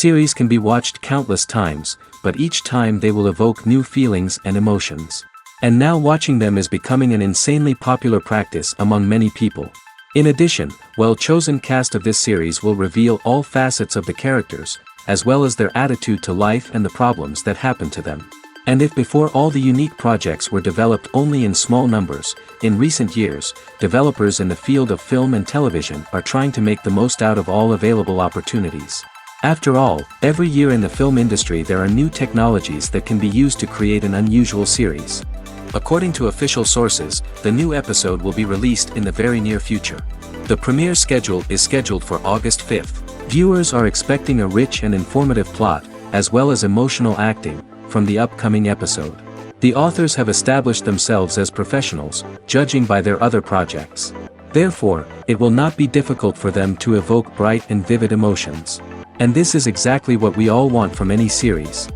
Series can be watched countless times, but each time they will evoke new feelings and emotions. And now watching them is becoming an insanely popular practice among many people. In addition, well-chosen cast of this series will reveal all facets of the characters, as well as their attitude to life and the problems that happen to them. And if before all the unique projects were developed only in small numbers, in recent years, developers in the field of film and television are trying to make the most out of all available opportunities. After all, every year in the film industry there are new technologies that can be used to create an unusual series. According to official sources, the new episode will be released in the very near future. The premiere schedule is scheduled for August 5th. Viewers are expecting a rich and informative plot, as well as emotional acting, from the upcoming episode. The authors have established themselves as professionals, judging by their other projects. Therefore, it will not be difficult for them to evoke bright and vivid emotions. And this is exactly what we all want from any series.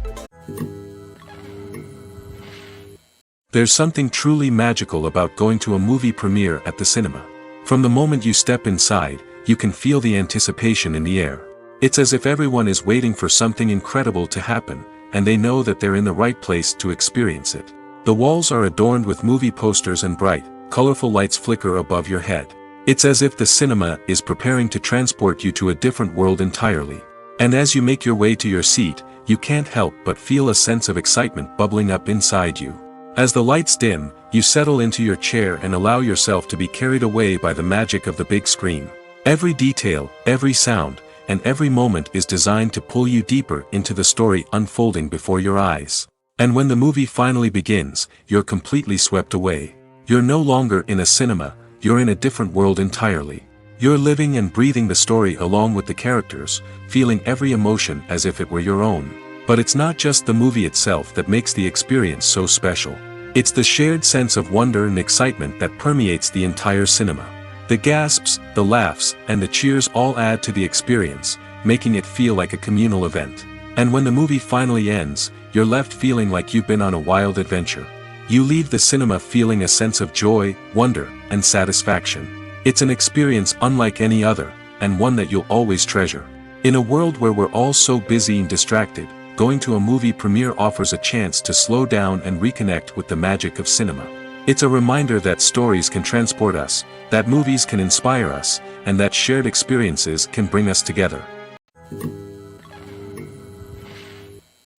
There's something truly magical about going to a movie premiere at the cinema. From the moment you step inside, you can feel the anticipation in the air. It's as if everyone is waiting for something incredible to happen, and they know that they're in the right place to experience it. The walls are adorned with movie posters and bright, colorful lights flicker above your head. It's as if the cinema is preparing to transport you to a different world entirely. And as you make your way to your seat, you can't help but feel a sense of excitement bubbling up inside you. As the lights dim, you settle into your chair and allow yourself to be carried away by the magic of the big screen. Every detail, every sound, and every moment is designed to pull you deeper into the story unfolding before your eyes. And when the movie finally begins, you're completely swept away. You're no longer in a cinema, you're in a different world entirely. You're living and breathing the story along with the characters, feeling every emotion as if it were your own. But it's not just the movie itself that makes the experience so special. It's the shared sense of wonder and excitement that permeates the entire cinema. The gasps, the laughs, and the cheers all add to the experience, making it feel like a communal event. And when the movie finally ends, you're left feeling like you've been on a wild adventure. You leave the cinema feeling a sense of joy, wonder, and satisfaction. It's an experience unlike any other, and one that you'll always treasure. In a world where we're all so busy and distracted, going to a movie premiere offers a chance to slow down and reconnect with the magic of cinema. It's a reminder that stories can transport us, that movies can inspire us, and that shared experiences can bring us together.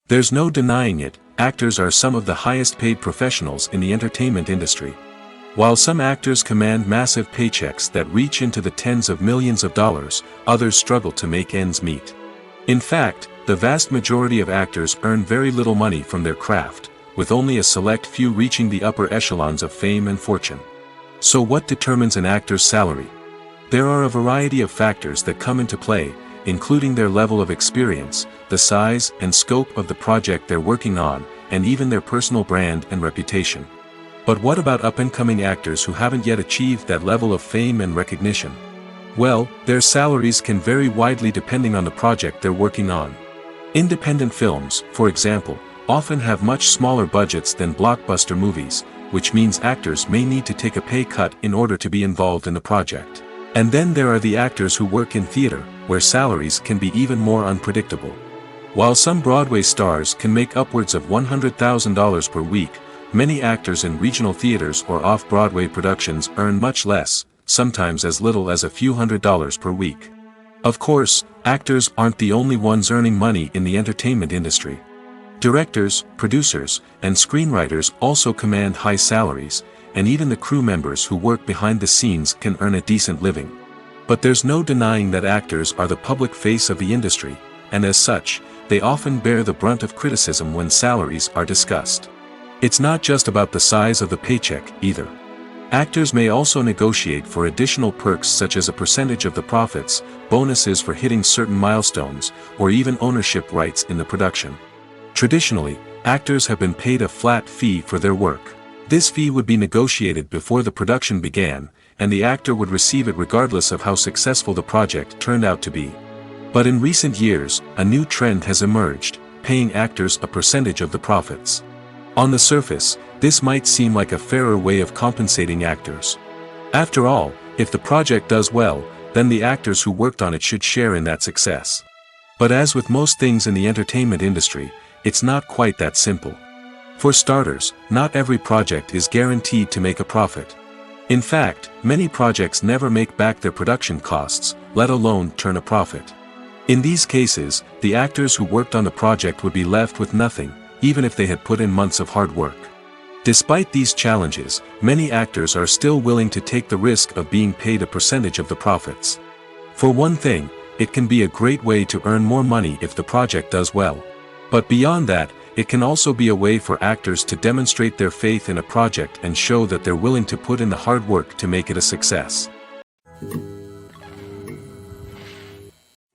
There's no denying it, actors are some of the highest paid professionals in the entertainment industry. While some actors command massive paychecks that reach into the tens of millions of dollars, others struggle to make ends meet. In fact, the vast majority of actors earn very little money from their craft, with only a select few reaching the upper echelons of fame and fortune. So what determines an actor's salary? There are a variety of factors that come into play, including their level of experience, the size and scope of the project they're working on, and even their personal brand and reputation. But what about up-and-coming actors who haven't yet achieved that level of fame and recognition? Well, their salaries can vary widely depending on the project they're working on. Independent films, for example, often have much smaller budgets than blockbuster movies, which means actors may need to take a pay cut in order to be involved in the project. And then there are the actors who work in theater, where salaries can be even more unpredictable. While some Broadway stars can make upwards of $100,000 per week, many actors in regional theaters or off-Broadway productions earn much less, sometimes as little as a few $100s per week. Of course, actors aren't the only ones earning money in the entertainment industry. Directors, producers, and screenwriters also command high salaries, and even the crew members who work behind the scenes can earn a decent living. But there's no denying that actors are the public face of the industry, and as such, they often bear the brunt of criticism when salaries are discussed. It's not just about the size of the paycheck, either. Actors may also negotiate for additional perks such as a percentage of the profits, bonuses for hitting certain milestones, or even ownership rights in the production. Traditionally, actors have been paid a flat fee for their work. This fee would be negotiated before the production began, and the actor would receive it regardless of how successful the project turned out to be. But in recent years, a new trend has emerged, paying actors a percentage of the profits. On the surface, this might seem like a fairer way of compensating actors. After all, if the project does well, then the actors who worked on it should share in that success. But as with most things in the entertainment industry, it's not quite that simple. For starters, not every project is guaranteed to make a profit. In fact, many projects never make back their production costs, let alone turn a profit. In these cases, the actors who worked on the project would be left with nothing, even if they had put in months of hard work. Despite these challenges, many actors are still willing to take the risk of being paid a percentage of the profits. For one thing, it can be a great way to earn more money if the project does well. But beyond that, it can also be a way for actors to demonstrate their faith in a project and show that they're willing to put in the hard work to make it a success.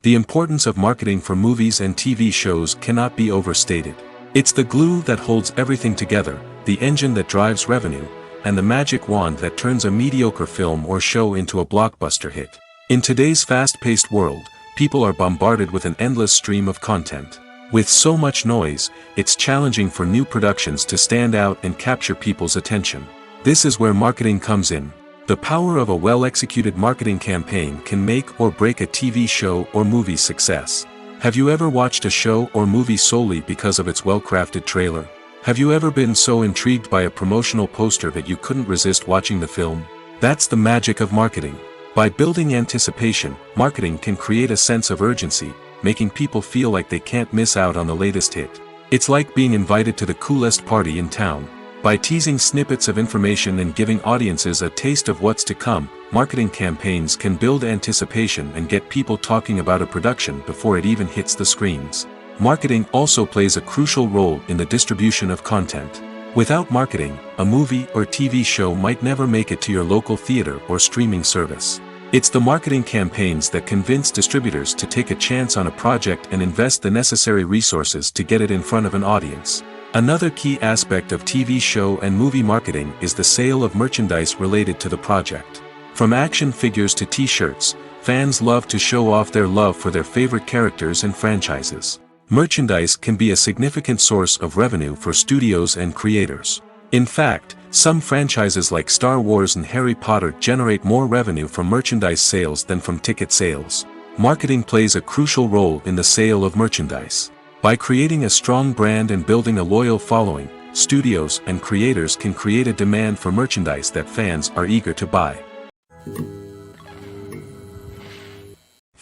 The importance of marketing for movies and TV shows cannot be overstated. It's the glue that holds everything together, the engine that drives revenue, and the magic wand that turns a mediocre film or show into a blockbuster hit. In today's fast-paced world, people are bombarded with an endless stream of content. With so much noise, it's challenging for new productions to stand out and capture people's attention. This is where marketing comes in. The power of a well-executed marketing campaign can make or break a TV show or movie's success. Have you ever watched a show or movie solely because of its well-crafted trailer? Have you ever been so intrigued by a promotional poster that you couldn't resist watching the film? That's the magic of marketing. By building anticipation, marketing can create a sense of urgency, making people feel like they can't miss out on the latest hit. It's like being invited to the coolest party in town. By teasing snippets of information and giving audiences a taste of what's to come, marketing campaigns can build anticipation and get people talking about a production before it even hits the screens. Marketing also plays a crucial role in the distribution of content. Without marketing, a movie or TV show might never make it to your local theater or streaming service. It's the marketing campaigns that convince distributors to take a chance on a project and invest the necessary resources to get it in front of an audience. Another key aspect of TV show and movie marketing is the sale of merchandise related to the project. From action figures to t-shirts, fans love to show off their love for their favorite characters and franchises. Merchandise can be a significant source of revenue for studios and creators. In fact, some franchises like Star Wars and Harry Potter generate more revenue from merchandise sales than from ticket sales. Marketing plays a crucial role in the sale of merchandise. By creating a strong brand and building a loyal following, studios and creators can create a demand for merchandise that fans are eager to buy.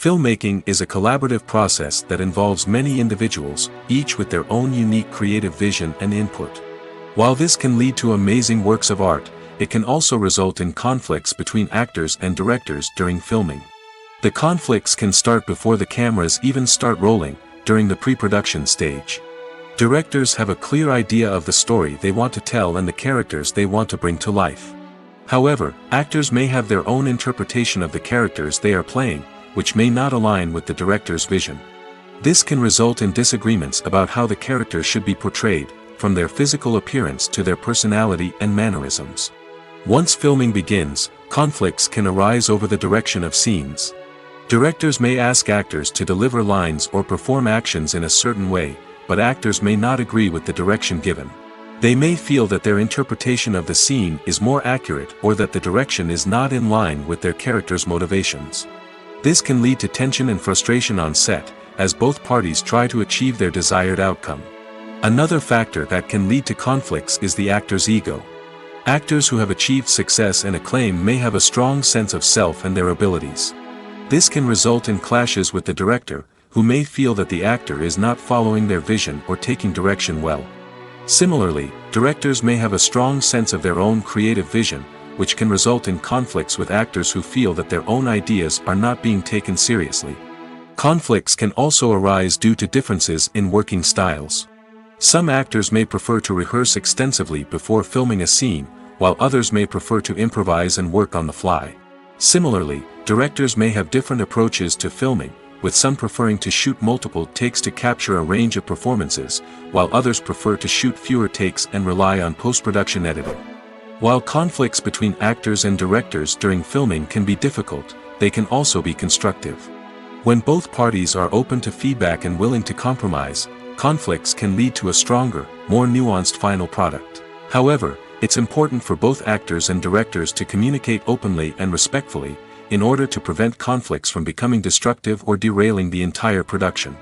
Filmmaking is a collaborative process that involves many individuals, each with their own unique creative vision and input. While this can lead to amazing works of art, it can also result in conflicts between actors and directors during filming. The conflicts can start before the cameras even start rolling, during the pre-production stage. Directors have a clear idea of the story they want to tell and the characters they want to bring to life. However, actors may have their own interpretation of the characters they are playing, which may not align with the director's vision. This can result in disagreements about how the characters should be portrayed, from their physical appearance to their personality and mannerisms. Once filming begins, conflicts can arise over the direction of scenes. Directors may ask actors to deliver lines or perform actions in a certain way, but actors may not agree with the direction given. They may feel that their interpretation of the scene is more accurate or that the direction is not in line with their character's motivations. This can lead to tension and frustration on set, as both parties try to achieve their desired outcome. Another factor that can lead to conflicts is the actor's ego. Actors who have achieved success and acclaim may have a strong sense of self and their abilities. This can result in clashes with the director, who may feel that the actor is not following their vision or taking direction well. Similarly, directors may have a strong sense of their own creative vision, which can result in conflicts with actors who feel that their own ideas are not being taken seriously. Conflicts can also arise due to differences in working styles. Some actors may prefer to rehearse extensively before filming a scene, while others may prefer to improvise and work on the fly. Similarly, directors may have different approaches to filming, with some preferring to shoot multiple takes to capture a range of performances, while others prefer to shoot fewer takes and rely on post-production editing. While conflicts between actors and directors during filming can be difficult, they can also be constructive. When both parties are open to feedback and willing to compromise, conflicts can lead to a stronger, more nuanced final product. However, it's important for both actors and directors to communicate openly and respectfully, in order to prevent conflicts from becoming destructive or derailing the entire production.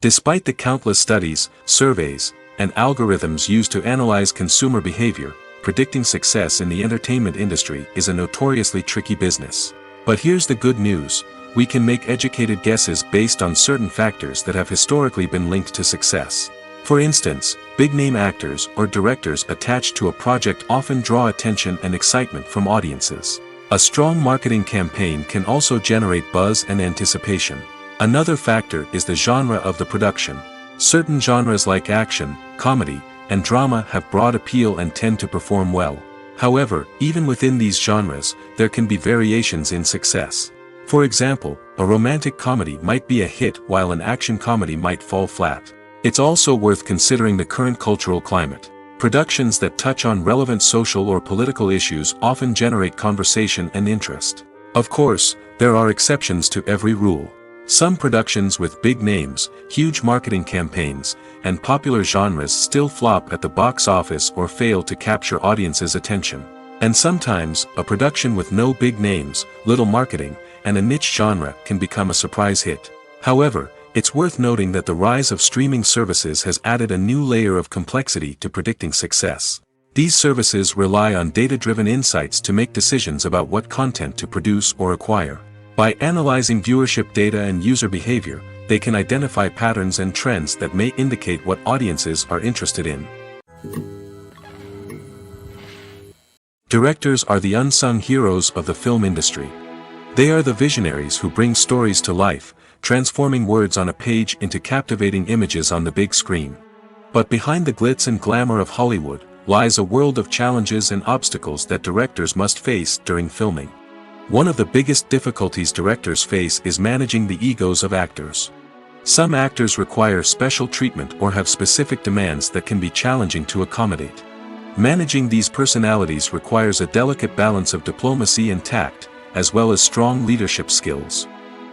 Despite the countless studies, surveys, and algorithms used to analyze consumer behavior, predicting success in the entertainment industry is a notoriously tricky business. But here's the good news: we can make educated guesses based on certain factors that have historically been linked to success. For instance, big-name actors or directors attached to a project often draw attention and excitement from audiences. A strong marketing campaign can also generate buzz and anticipation. Another factor is the genre of the production. Certain genres like action, comedy, and drama have broad appeal and tend to perform well. However, even within these genres, there can be variations in success. For example, a romantic comedy might be a hit while an action comedy might fall flat. It's also worth considering the current cultural climate. Productions that touch on relevant social or political issues often generate conversation and interest. Of course, there are exceptions to every rule. Some productions with big names, huge marketing campaigns, and popular genres still flop at the box office or fail to capture audiences' attention. And sometimes, a production with no big names, little marketing, and a niche genre can become a surprise hit. However, it's worth noting that the rise of streaming services has added a new layer of complexity to predicting success. These services rely on data-driven insights to make decisions about what content to produce or acquire. By analyzing viewership data and user behavior, they can identify patterns and trends that may indicate what audiences are interested in. Directors are the unsung heroes of the film industry. They are the visionaries who bring stories to life, transforming words on a page into captivating images on the big screen. But behind the glitz and glamour of Hollywood lies a world of challenges and obstacles that directors must face during filming. One of the biggest difficulties directors face is managing the egos of actors. Some actors require special treatment or have specific demands that can be challenging to accommodate. Managing these personalities requires a delicate balance of diplomacy and tact, as well as strong leadership skills.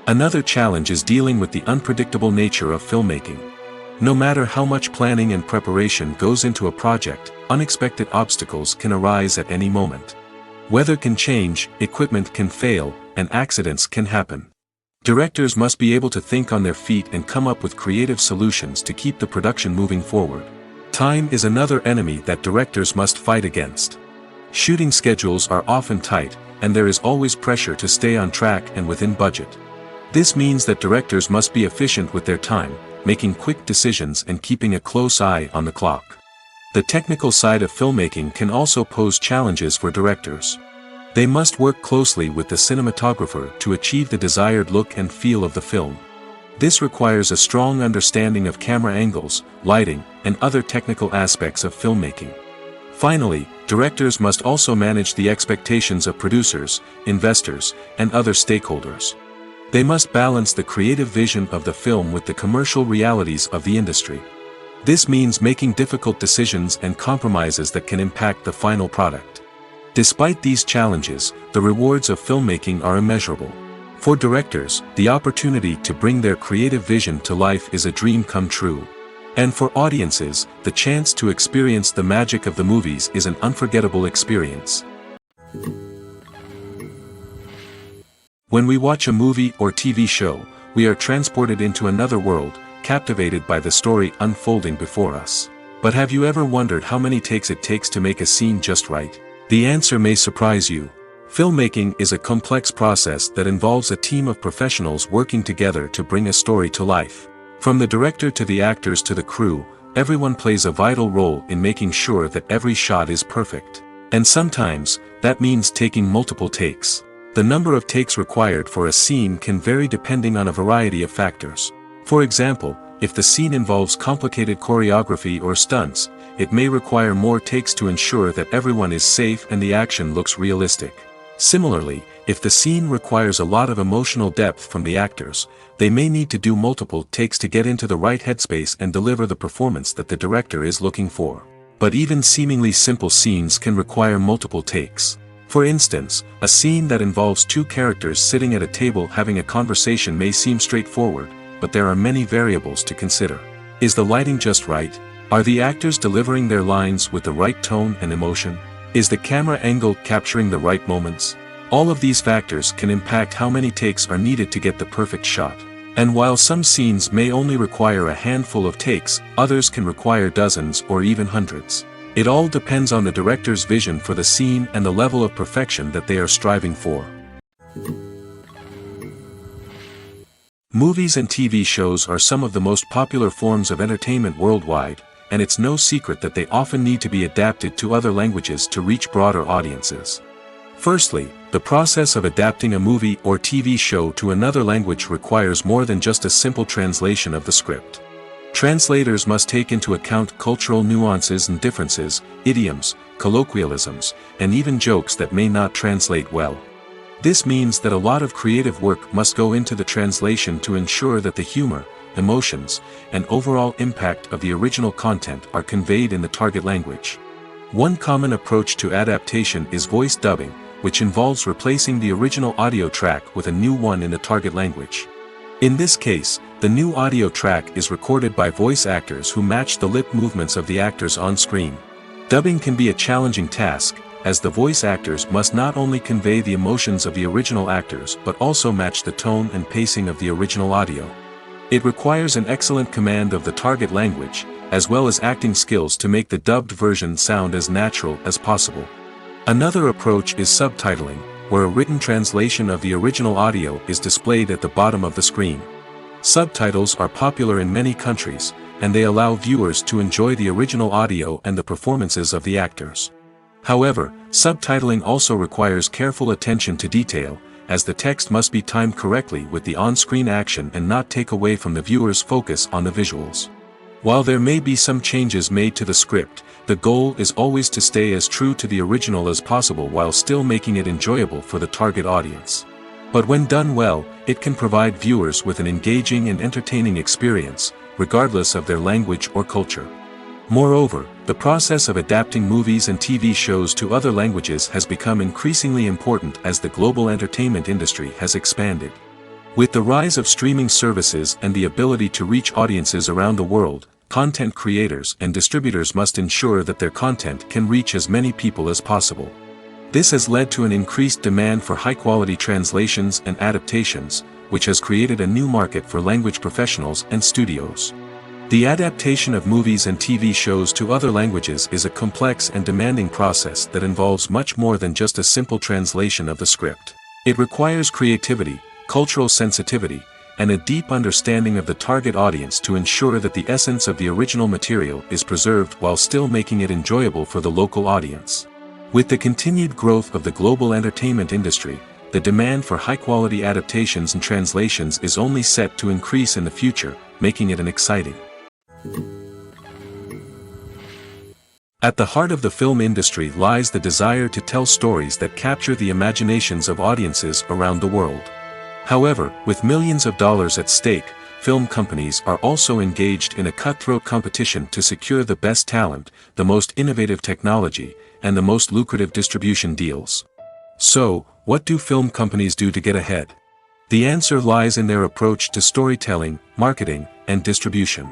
Another challenge is dealing with the unpredictable nature of filmmaking. No matter how much planning and preparation goes into a project, unexpected obstacles can arise at any moment. Weather can change, equipment can fail, and accidents can happen. Directors must be able to think on their feet and come up with creative solutions to keep the production moving forward. Time is another enemy that directors must fight against. Shooting schedules are often tight, and there is always pressure to stay on track and within budget. This means that directors must be efficient with their time, making quick decisions and keeping a close eye on the clock. The technical side of filmmaking can also pose challenges for directors. They must work closely with the cinematographer to achieve the desired look and feel of the film. This requires a strong understanding of camera angles, lighting, and other technical aspects of filmmaking. Finally, directors must also manage the expectations of producers, investors, and other stakeholders. They must balance the creative vision of the film with the commercial realities of the industry. This means making difficult decisions and compromises that can impact the final product. Despite these challenges, the rewards of filmmaking are immeasurable. For directors, the opportunity to bring their creative vision to life is a dream come true. And for audiences, the chance to experience the magic of the movies is an unforgettable experience. When we watch a movie or TV show, we are transported into another world, captivated by the story unfolding before us. But have you ever wondered how many takes it takes to make a scene just right? The answer may surprise you. Filmmaking is a complex process that involves a team of professionals working together to bring a story to life. From the director to the actors to the crew, everyone plays a vital role in making sure that every shot is perfect. And sometimes, that means taking multiple takes. The number of takes required for a scene can vary depending on a variety of factors. For example, if the scene involves complicated choreography or stunts, it may require more takes to ensure that everyone is safe and the action looks realistic. Similarly, if the scene requires a lot of emotional depth from the actors, they may need to do multiple takes to get into the right headspace and deliver the performance that the director is looking for. But even seemingly simple scenes can require multiple takes. For instance, a scene that involves two characters sitting at a table having a conversation may seem straightforward, but there are many variables to consider. Is the lighting just right? Are the actors delivering their lines with the right tone and emotion? Is the camera angle capturing the right moments? All of these factors can impact how many takes are needed to get the perfect shot. And while some scenes may only require a handful of takes, others can require dozens or even hundreds. It all depends on the director's vision for the scene and the level of perfection that they are striving for. Movies and TV shows are some of the most popular forms of entertainment worldwide, and it's no secret that they often need to be adapted to other languages to reach broader audiences. Firstly, the process of adapting a movie or TV show to another language requires more than just a simple translation of the script. Translators must take into account cultural nuances and differences, idioms, colloquialisms, and even jokes that may not translate well. This means that a lot of creative work must go into the translation to ensure that the humor, emotions, and overall impact of the original content are conveyed in the target language. One common approach to adaptation is voice dubbing, which involves replacing the original audio track with a new one in the target language. In this case, the new audio track is recorded by voice actors who match the lip movements of the actors on screen. Dubbing can be a challenging task, as the voice actors must not only convey the emotions of the original actors but also match the tone and pacing of the original audio. It requires an excellent command of the target language, as well as acting skills to make the dubbed version sound as natural as possible. Another approach is subtitling, where a written translation of the original audio is displayed at the bottom of the screen. Subtitles are popular in many countries, and they allow viewers to enjoy the original audio and the performances of the actors. However, subtitling also requires careful attention to detail, as the text must be timed correctly with the on-screen action and not take away from the viewer's focus on the visuals. While there may be some changes made to the script, the goal is always to stay as true to the original as possible while still making it enjoyable for the target audience. But when done well, it can provide viewers with an engaging and entertaining experience, regardless of their language or culture. Moreover, the process of adapting movies and TV shows to other languages has become increasingly important as the global entertainment industry has expanded. With the rise of streaming services and the ability to reach audiences around the world, content creators and distributors must ensure that their content can reach as many people as possible. This has led to an increased demand for high-quality translations and adaptations, which has created a new market for language professionals and studios. The adaptation of movies and TV shows to other languages is a complex and demanding process that involves much more than just a simple translation of the script. It requires creativity, cultural sensitivity, and a deep understanding of the target audience to ensure that the essence of the original material is preserved while still making it enjoyable for the local audience. With the continued growth of the global entertainment industry, the demand for high-quality adaptations and translations is only set to increase in the future, making it an exciting. At the heart of the film industry lies the desire to tell stories that capture the imaginations of audiences around the world. However, with millions of dollars at stake, film companies are also engaged in a cutthroat competition to secure the best talent, the most innovative technology, and the most lucrative distribution deals. So, what do film companies do to get ahead? The answer lies in their approach to storytelling, marketing, and distribution.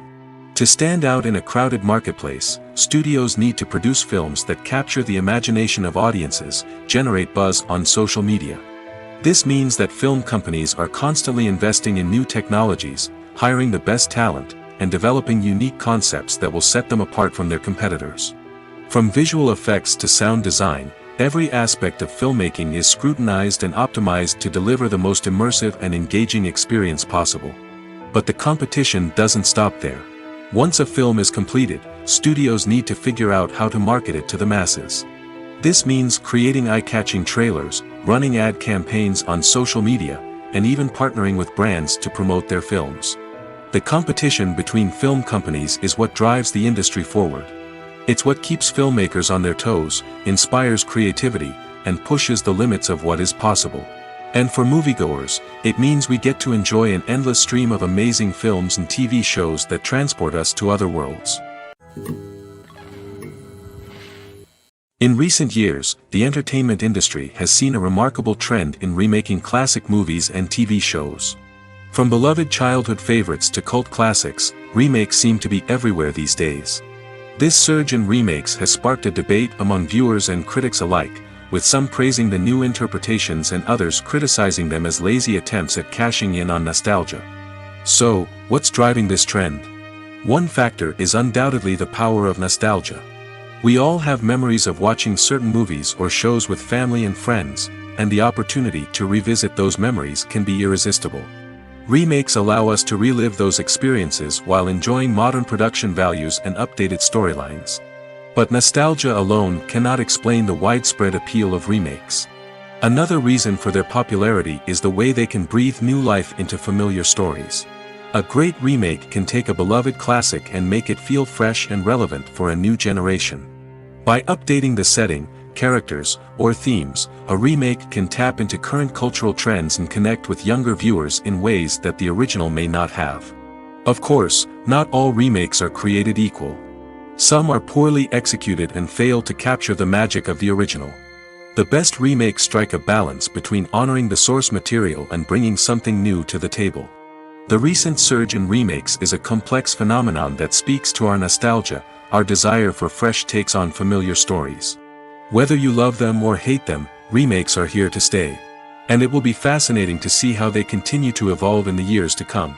To stand out in a crowded marketplace, studios need to produce films that capture the imagination of audiences, generate buzz on social media. This means that film companies are constantly investing in new technologies, hiring the best talent, and developing unique concepts that will set them apart from their competitors. From visual effects to sound design, every aspect of filmmaking is scrutinized and optimized to deliver the most immersive and engaging experience possible. But the competition doesn't stop there. Once a film is completed, studios need to figure out how to market it to the masses. This means creating eye-catching trailers, running ad campaigns on social media, and even partnering with brands to promote their films. The competition between film companies is what drives the industry forward. It's what keeps filmmakers on their toes, inspires creativity, and pushes the limits of what is possible. And for moviegoers, it means we get to enjoy an endless stream of amazing films and TV shows that transport us to other worlds. In recent years, the entertainment industry has seen a remarkable trend in remaking classic movies and TV shows. From beloved childhood favorites to cult classics, remakes seem to be everywhere these days. This surge in remakes has sparked a debate among viewers and critics alike, with some praising the new interpretations and others criticizing them as lazy attempts at cashing in on nostalgia. So, what's driving this trend? One factor is undoubtedly the power of nostalgia. We all have memories of watching certain movies or shows with family and friends, and the opportunity to revisit those memories can be irresistible. Remakes allow us to relive those experiences while enjoying modern production values and updated storylines. But nostalgia alone cannot explain the widespread appeal of remakes. Another reason for their popularity is the way they can breathe new life into familiar stories. A great remake can take a beloved classic and make it feel fresh and relevant for a new generation. By updating the setting, characters, or themes, a remake can tap into current cultural trends and connect with younger viewers in ways that the original may not have. Of course, not all remakes are created equal. Some are poorly executed and fail to capture the magic of the original. The best remakes strike a balance between honoring the source material and bringing something new to the table. The recent surge in remakes is a complex phenomenon that speaks to our nostalgia, our desire for fresh takes on familiar stories. Whether you love them or hate them, remakes are here to stay. And it will be fascinating to see how they continue to evolve in the years to come.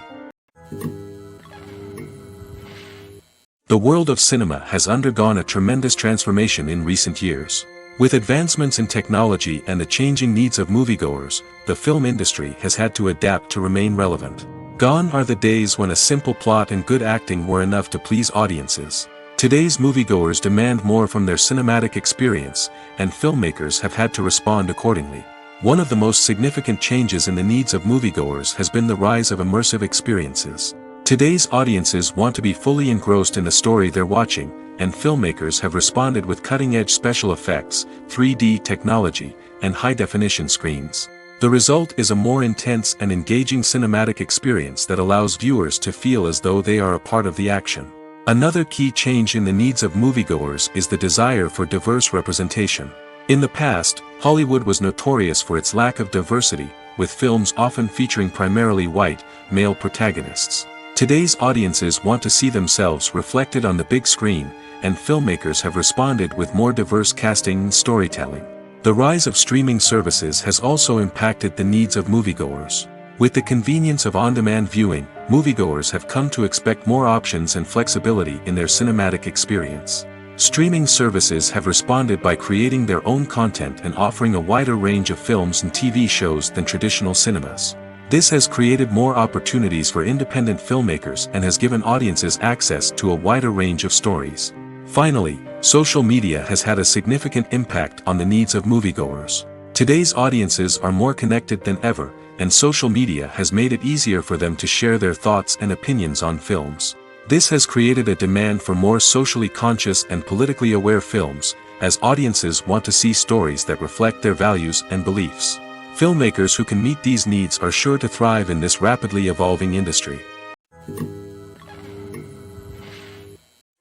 The world of cinema has undergone a tremendous transformation in recent years. With advancements in technology and the changing needs of moviegoers, the film industry has had to adapt to remain relevant. Gone are the days when a simple plot and good acting were enough to please audiences. Today's moviegoers demand more from their cinematic experience, and filmmakers have had to respond accordingly. One of the most significant changes in the needs of moviegoers has been the rise of immersive experiences. Today's audiences want to be fully engrossed in the story they're watching, and filmmakers have responded with cutting-edge special effects, 3D technology, and high-definition screens. The result is a more intense and engaging cinematic experience that allows viewers to feel as though they are a part of the action. Another key change in the needs of moviegoers is the desire for diverse representation. In the past, Hollywood was notorious for its lack of diversity, with films often featuring primarily white, male protagonists. Today's audiences want to see themselves reflected on the big screen, and filmmakers have responded with more diverse casting and storytelling. The rise of streaming services has also impacted the needs of moviegoers. With the convenience of on-demand viewing, moviegoers have come to expect more options and flexibility in their cinematic experience. Streaming services have responded by creating their own content and offering a wider range of films and TV shows than traditional cinemas. This has created more opportunities for independent filmmakers and has given audiences access to a wider range of stories. Finally, social media has had a significant impact on the needs of moviegoers. Today's audiences are more connected than ever, and social media has made it easier for them to share their thoughts and opinions on films. This has created a demand for more socially conscious and politically aware films, as audiences want to see stories that reflect their values and beliefs. Filmmakers who can meet these needs are sure to thrive in this rapidly evolving industry.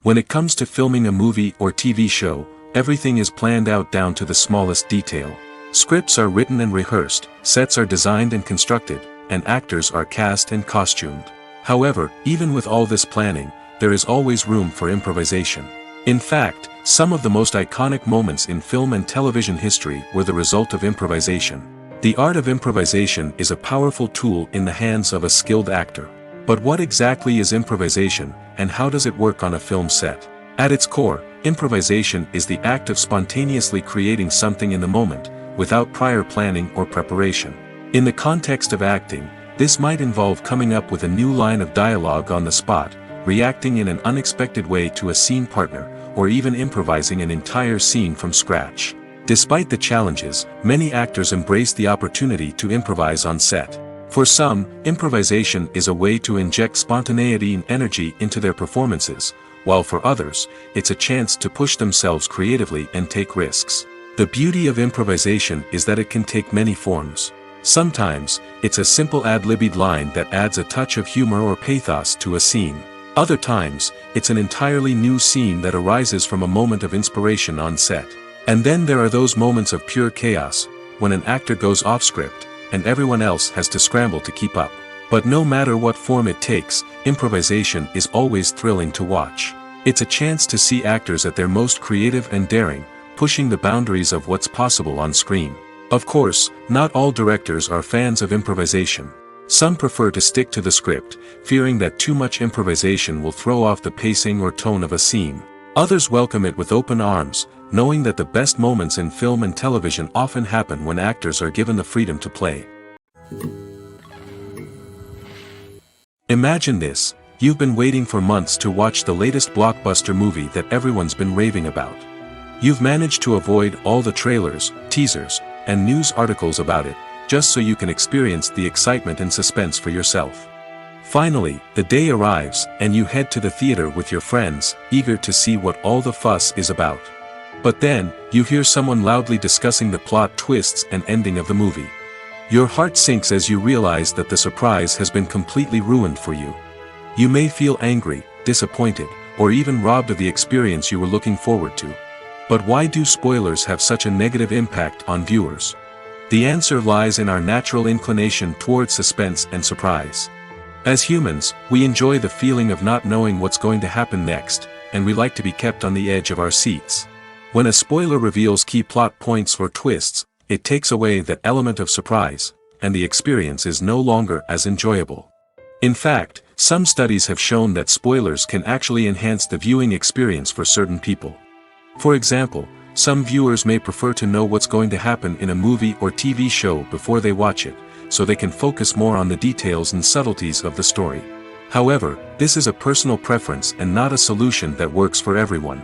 When it comes to filming a movie or TV show, everything is planned out down to the smallest detail. Scripts are written and rehearsed, sets are designed and constructed, and actors are cast and costumed. However, even with all this planning, there is always room for improvisation. In fact, some of the most iconic moments in film and television history were the result of improvisation. The art of improvisation is a powerful tool in the hands of a skilled actor. But what exactly is improvisation, and how does it work on a film set? At its core, improvisation is the act of spontaneously creating something in the moment, without prior planning or preparation. In the context of acting, this might involve coming up with a new line of dialogue on the spot, reacting in an unexpected way to a scene partner, or even improvising an entire scene from scratch. Despite the challenges, many actors embrace the opportunity to improvise on set. For some, improvisation is a way to inject spontaneity and energy into their performances, while for others, it's a chance to push themselves creatively and take risks. The beauty of improvisation is that it can take many forms. Sometimes, it's a simple ad-libbed line that adds a touch of humor or pathos to a scene. Other times, it's an entirely new scene that arises from a moment of inspiration on set. And then there are those moments of pure chaos, when an actor goes off script, and everyone else has to scramble to keep up. But no matter what form it takes, improvisation is always thrilling to watch. It's a chance to see actors at their most creative and daring, pushing the boundaries of what's possible on screen. Of course, not all directors are fans of improvisation. Some prefer to stick to the script, fearing that too much improvisation will throw off the pacing or tone of a scene. Others welcome it with open arms, knowing that the best moments in film and television often happen when actors are given the freedom to play. Imagine this: you've been waiting for months to watch the latest blockbuster movie that everyone's been raving about. You've managed to avoid all the trailers, teasers, and news articles about it, just so you can experience the excitement and suspense for yourself. Finally, the day arrives, and you head to the theater with your friends, eager to see what all the fuss is about. But then, you hear someone loudly discussing the plot twists and ending of the movie. Your heart sinks as you realize that the surprise has been completely ruined for you. You may feel angry, disappointed, or even robbed of the experience you were looking forward to. But why do spoilers have such a negative impact on viewers? The answer lies in our natural inclination toward suspense and surprise. As humans, we enjoy the feeling of not knowing what's going to happen next, and we like to be kept on the edge of our seats. When a spoiler reveals key plot points or twists, it takes away that element of surprise, and the experience is no longer as enjoyable. In fact, some studies have shown that spoilers can actually enhance the viewing experience for certain people. For example, some viewers may prefer to know what's going to happen in a movie or TV show before they watch it, so they can focus more on the details and subtleties of the story. However, this is a personal preference and not a solution that works for everyone.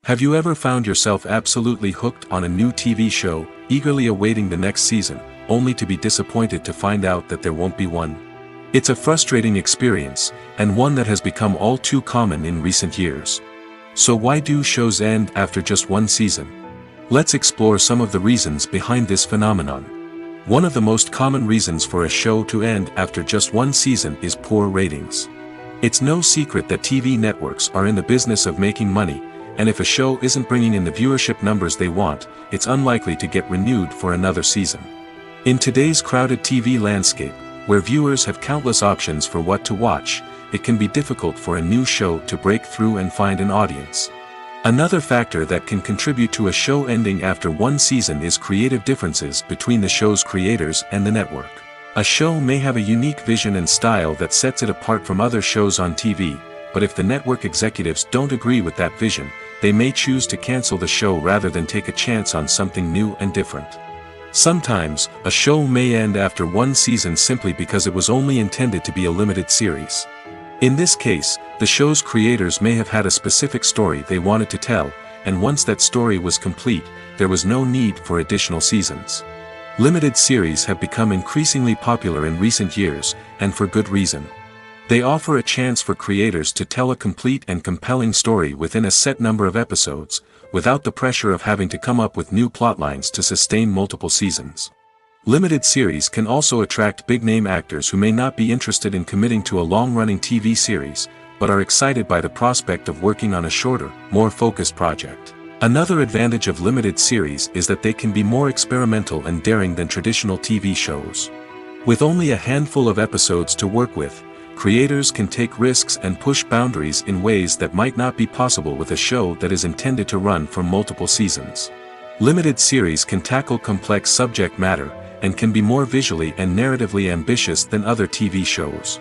Have you ever found yourself absolutely hooked on a new TV show, eagerly awaiting the next season, only to be disappointed to find out that there won't be one? It's a frustrating experience, and one that has become all too common in recent years. So why do shows end after just one season? Let's explore some of the reasons behind this phenomenon. One of the most common reasons for a show to end after just one season is poor ratings. It's no secret that TV networks are in the business of making money, and if a show isn't bringing in the viewership numbers they want, it's unlikely to get renewed for another season. In today's crowded TV landscape, where viewers have countless options for what to watch, it can be difficult for a new show to break through and find an audience. Another factor that can contribute to a show ending after one season is creative differences between the show's creators and the network. A show may have a unique vision and style that sets it apart from other shows on TV, but if the network executives don't agree with that vision, they may choose to cancel the show rather than take a chance on something new and different. Sometimes, a show may end after one season simply because it was only intended to be a limited series. In this case, the show's creators may have had a specific story they wanted to tell, and once that story was complete, there was no need for additional seasons. Limited series have become increasingly popular in recent years, and for good reason. They offer a chance for creators to tell a complete and compelling story within a set number of episodes, without the pressure of having to come up with new plotlines to sustain multiple seasons. Limited series can also attract big-name actors who may not be interested in committing to a long-running TV series, but are excited by the prospect of working on a shorter, more focused project. Another advantage of limited series is that they can be more experimental and daring than traditional TV shows. With only a handful of episodes to work with, creators can take risks and push boundaries in ways that might not be possible with a show that is intended to run for multiple seasons. Limited series can tackle complex subject matter, and can be more visually and narratively ambitious than other TV shows.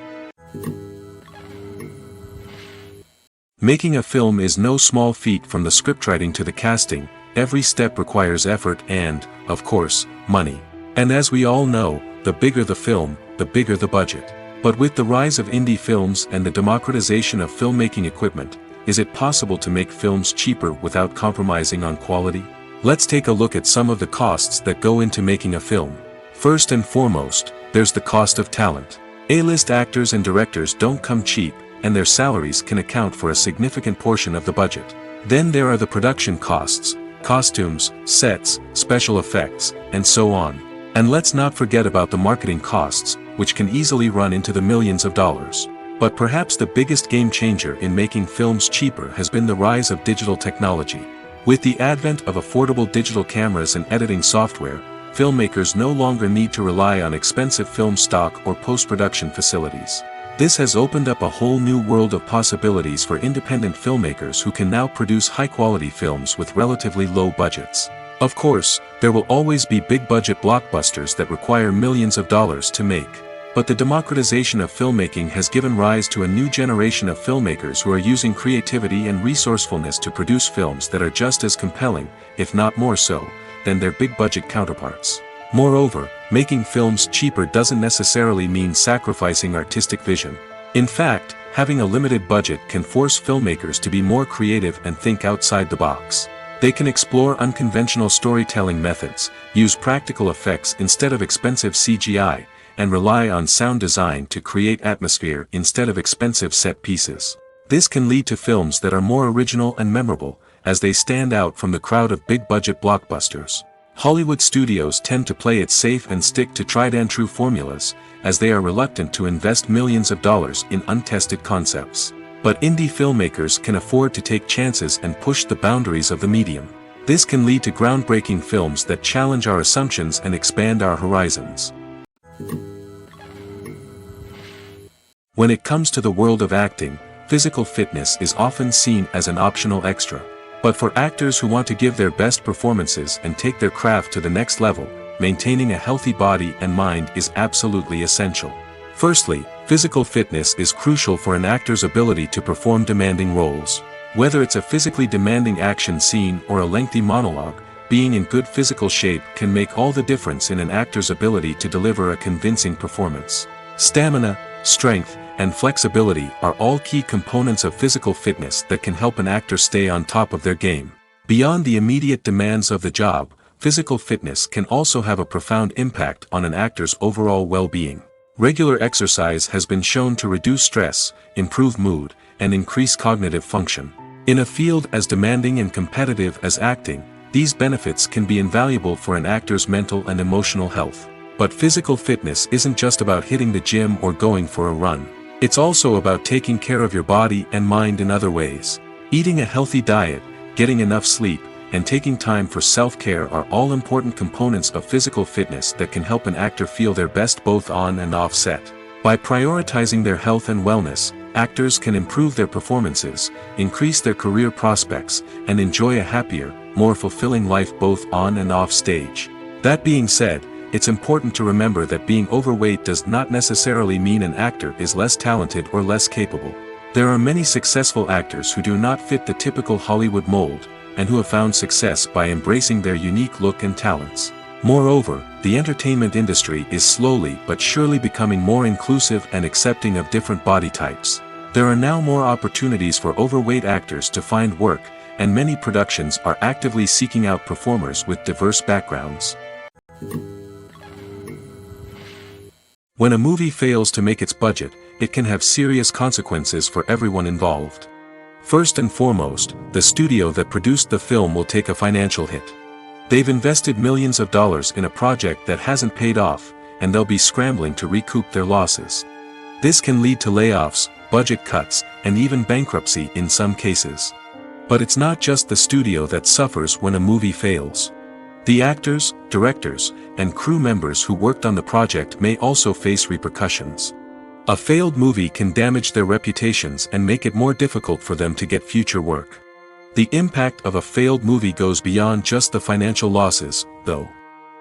Making a film is no small feat. From the scriptwriting to the casting, every step requires effort and, of course, money. And as we all know, the bigger the film, the bigger the budget. But with the rise of indie films and the democratization of filmmaking equipment, is it possible to make films cheaper without compromising on quality? Let's take a look at some of the costs that go into making a film. First and foremost, there's the cost of talent. A-list actors and directors don't come cheap, and their salaries can account for a significant portion of the budget. Then there are the production costs, costumes, sets, special effects, and so on. And let's not forget about the marketing costs, which can easily run into the millions of dollars. But perhaps the biggest game changer in making films cheaper has been the rise of digital technology. With the advent of affordable digital cameras and editing software, filmmakers no longer need to rely on expensive film stock or post-production facilities. This has opened up a whole new world of possibilities for independent filmmakers who can now produce high-quality films with relatively low budgets. Of course, there will always be big-budget blockbusters that require millions of dollars to make. But the democratization of filmmaking has given rise to a new generation of filmmakers who are using creativity and resourcefulness to produce films that are just as compelling, if not more so, than their big-budget counterparts. Moreover, making films cheaper doesn't necessarily mean sacrificing artistic vision. In fact, having a limited budget can force filmmakers to be more creative and think outside the box. They can explore unconventional storytelling methods, use practical effects instead of expensive CGI, and rely on sound design to create atmosphere instead of expensive set pieces. This can lead to films that are more original and memorable, as they stand out from the crowd of big-budget blockbusters. Hollywood studios tend to play it safe and stick to tried-and-true formulas, as they are reluctant to invest millions of dollars in untested concepts. But indie filmmakers can afford to take chances and push the boundaries of the medium. This can lead to groundbreaking films that challenge our assumptions and expand our horizons. When it comes to the world of acting, physical fitness is often seen as an optional extra. But for actors who want to give their best performances and take their craft to the next level, maintaining a healthy body and mind is absolutely essential. Firstly, physical fitness is crucial for an actor's ability to perform demanding roles. Whether it's a physically demanding action scene or a lengthy monologue, being in good physical shape can make all the difference in an actor's ability to deliver a convincing performance. Stamina, strength, and flexibility are all key components of physical fitness that can help an actor stay on top of their game. Beyond the immediate demands of the job, physical fitness can also have a profound impact on an actor's overall well-being. Regular exercise has been shown to reduce stress, improve mood, and increase cognitive function. In a field as demanding and competitive as acting, these benefits can be invaluable for an actor's mental and emotional health. But physical fitness isn't just about hitting the gym or going for a run. It's also about taking care of your body and mind in other ways. Eating a healthy diet, getting enough sleep, and taking time for self-care are all important components of physical fitness that can help an actor feel their best both on and off set. By prioritizing their health and wellness, actors can improve their performances, increase their career prospects, and enjoy a happier, more fulfilling life both on and off stage. That being said, it's important to remember that being overweight does not necessarily mean an actor is less talented or less capable. There are many successful actors who do not fit the typical Hollywood mold, and who have found success by embracing their unique look and talents. Moreover, the entertainment industry is slowly but surely becoming more inclusive and accepting of different body types. There are now more opportunities for overweight actors to find work, and many productions are actively seeking out performers with diverse backgrounds. When a movie fails to make its budget, it can have serious consequences for everyone involved. First and foremost, the studio that produced the film will take a financial hit. They've invested millions of dollars in a project that hasn't paid off, and they'll be scrambling to recoup their losses. This can lead to layoffs, budget cuts, and even bankruptcy in some cases. But it's not just the studio that suffers when a movie fails. The actors, directors, and crew members who worked on the project may also face repercussions. A failed movie can damage their reputations and make it more difficult for them to get future work. The impact of a failed movie goes beyond just the financial losses, though.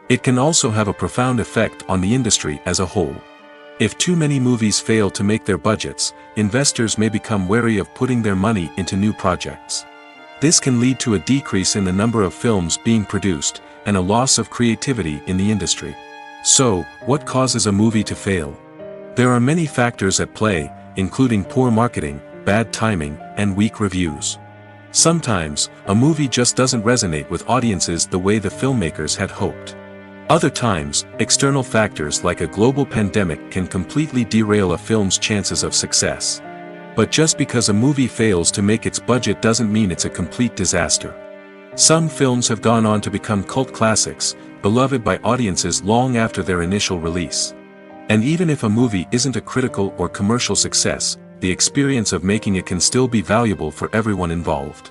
It can also have a profound effect on the industry as a whole. If too many movies fail to make their budgets, investors may become wary of putting their money into new projects. This can lead to a decrease in the number of films being produced, and a loss of creativity in the industry. So, what causes a movie to fail? There are many factors at play, including poor marketing, bad timing, and weak reviews. Sometimes, a movie just doesn't resonate with audiences the way the filmmakers had hoped. Other times, external factors like a global pandemic can completely derail a film's chances of success. But just because a movie fails to make its budget doesn't mean it's a complete disaster. Some films have gone on to become cult classics, beloved by audiences long after their initial release. And even if a movie isn't a critical or commercial success, the experience of making it can still be valuable for everyone involved.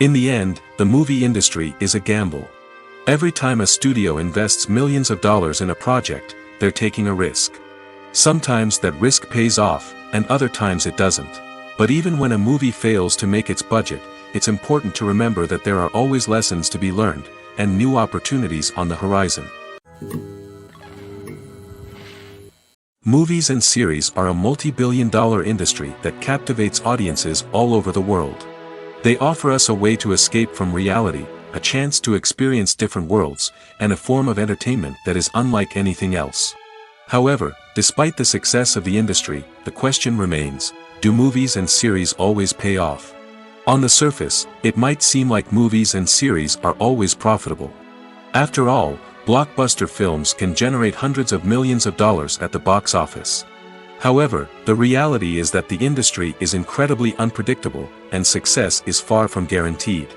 In the end, the movie industry is a gamble. Every time a studio invests millions of dollars in a project, they're taking a risk. Sometimes that risk pays off, and other times it doesn't. But even when a movie fails to make its budget, it's important to remember that there are always lessons to be learned, and new opportunities on the horizon. Movies and series are a multi-billion-dollar industry that captivates audiences all over the world. They offer us a way to escape from reality, a chance to experience different worlds, and a form of entertainment that is unlike anything else. However, despite the success of the industry, the question remains, do movies and series always pay off? On the surface, it might seem like movies and series are always profitable. After all, blockbuster films can generate hundreds of millions of dollars at the box office. However, the reality is that the industry is incredibly unpredictable, and success is far from guaranteed.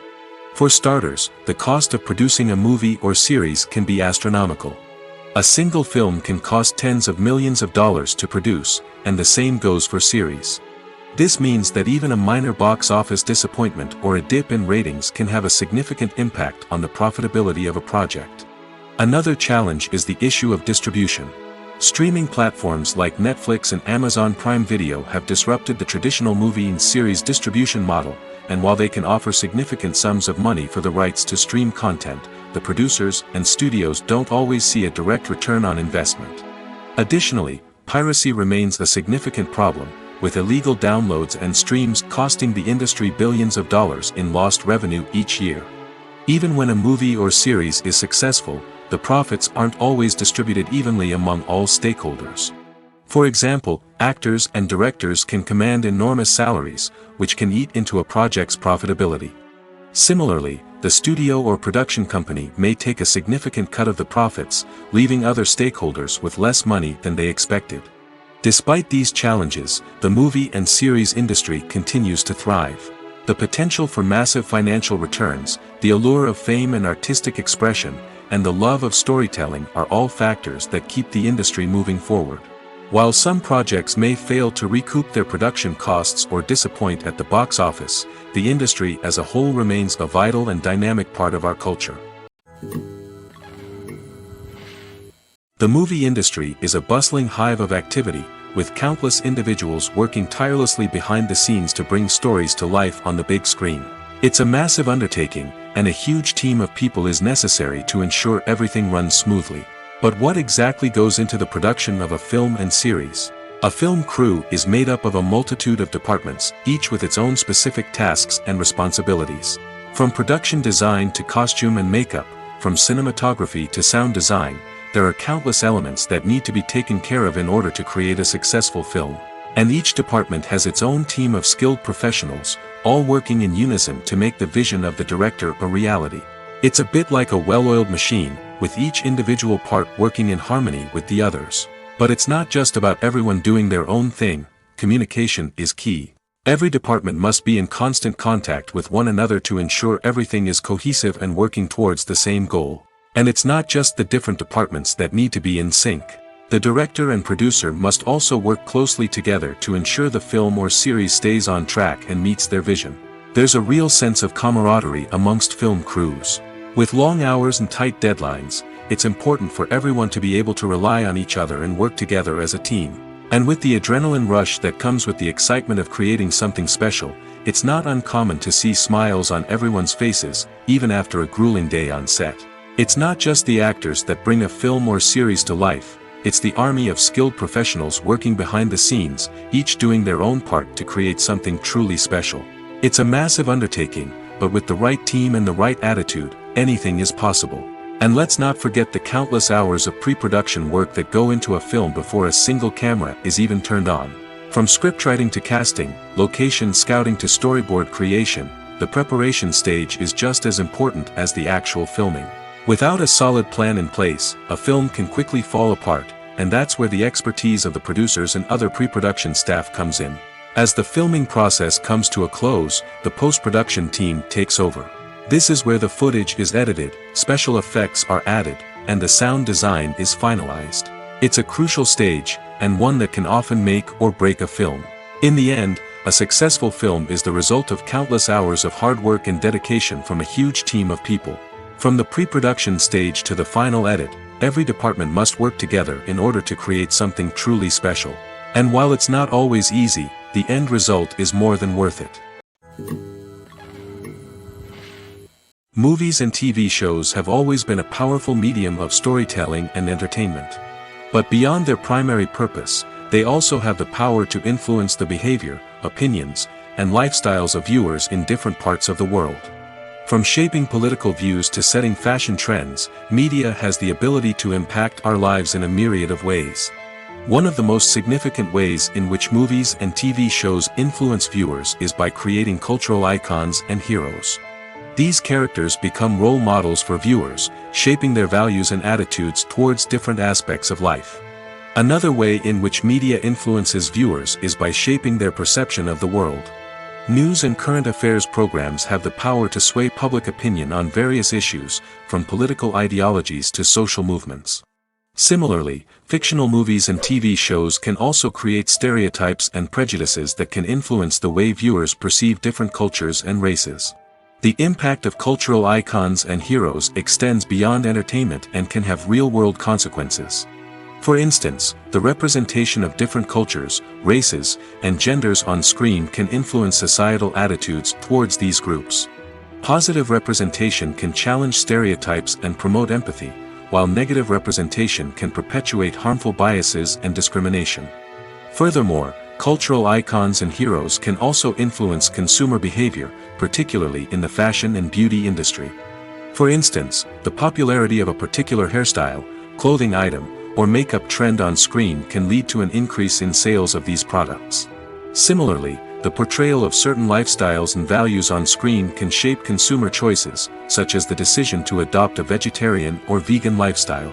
For starters, the cost of producing a movie or series can be astronomical. A single film can cost tens of millions of dollars to produce, and the same goes for series. This means that even a minor box office disappointment or a dip in ratings can have a significant impact on the profitability of a project. Another challenge is the issue of distribution. Streaming platforms like Netflix and Amazon Prime Video have disrupted the traditional movie and series distribution model, and while they can offer significant sums of money for the rights to stream content, the producers and studios don't always see a direct return on investment. Additionally, piracy remains a significant problem, with illegal downloads and streams costing the industry billions of dollars in lost revenue each year. Even when a movie or series is successful, the profits aren't always distributed evenly among all stakeholders. For example, actors and directors can command enormous salaries, which can eat into a project's profitability. Similarly, the studio or production company may take a significant cut of the profits, leaving other stakeholders with less money than they expected. Despite these challenges, the movie and series industry continues to thrive. The potential for massive financial returns, the allure of fame and artistic expression, and the love of storytelling are all factors that keep the industry moving forward. While some projects may fail to recoup their production costs or disappoint at the box office, the industry as a whole remains a vital and dynamic part of our culture. The movie industry is a bustling hive of activity, with countless individuals working tirelessly behind the scenes to bring stories to life on the big screen. It's a massive undertaking, and a huge team of people is necessary to ensure everything runs smoothly. But what exactly goes into the production of a film and series? A film crew is made up of a multitude of departments, each with its own specific tasks and responsibilities. From production design to costume and makeup, from cinematography to sound design, there are countless elements that need to be taken care of in order to create a successful film. And each department has its own team of skilled professionals, all working in unison to make the vision of the director a reality. It's a bit like a well-oiled machine, with each individual part working in harmony with the others. But it's not just about everyone doing their own thing, communication is key. Every department must be in constant contact with one another to ensure everything is cohesive and working towards the same goal. And it's not just the different departments that need to be in sync. The director and producer must also work closely together to ensure the film or series stays on track and meets their vision. There's a real sense of camaraderie amongst film crews. With long hours and tight deadlines, it's important for everyone to be able to rely on each other and work together as a team. And with the adrenaline rush that comes with the excitement of creating something special, it's not uncommon to see smiles on everyone's faces, even after a grueling day on set. It's not just the actors that bring a film or series to life, it's the army of skilled professionals working behind the scenes, each doing their own part to create something truly special. It's a massive undertaking, but with the right team and the right attitude, anything is possible. And let's not forget the countless hours of pre-production work that go into a film before a single camera is even turned on. From scriptwriting to casting, location scouting to storyboard creation, the preparation stage is just as important as the actual filming. Without a solid plan in place, a film can quickly fall apart, and that's where the expertise of the producers and other pre-production staff comes in. As the filming process comes to a close, the post-production team takes over. This is where the footage is edited, special effects are added, and the sound design is finalized. It's a crucial stage, and one that can often make or break a film. In the end, a successful film is the result of countless hours of hard work and dedication from a huge team of people. From the pre-production stage to the final edit, every department must work together in order to create something truly special. And while it's not always easy, the end result is more than worth it. Movies and TV shows have always been a powerful medium of storytelling and entertainment. But beyond their primary purpose, they also have the power to influence the behavior, opinions, and lifestyles of viewers in different parts of the world. From shaping political views to setting fashion trends, media has the ability to impact our lives in a myriad of ways. One of the most significant ways in which movies and TV shows influence viewers is by creating cultural icons and heroes. These characters become role models for viewers, shaping their values and attitudes towards different aspects of life. Another way in which media influences viewers is by shaping their perception of the world. News and current affairs programs have the power to sway public opinion on various issues, from political ideologies to social movements. Similarly, fictional movies and TV shows can also create stereotypes and prejudices that can influence the way viewers perceive different cultures and races. The impact of cultural icons and heroes extends beyond entertainment and can have real-world consequences. For instance, the representation of different cultures, races, and genders on screen can influence societal attitudes towards these groups. Positive representation can challenge stereotypes and promote empathy, while negative representation can perpetuate harmful biases and discrimination. Furthermore, cultural icons and heroes can also influence consumer behavior, particularly in the fashion and beauty industry. For instance, the popularity of a particular hairstyle, clothing item, or makeup trend on screen can lead to an increase in sales of these products. Similarly, the portrayal of certain lifestyles and values on screen can shape consumer choices, such as the decision to adopt a vegetarian or vegan lifestyle.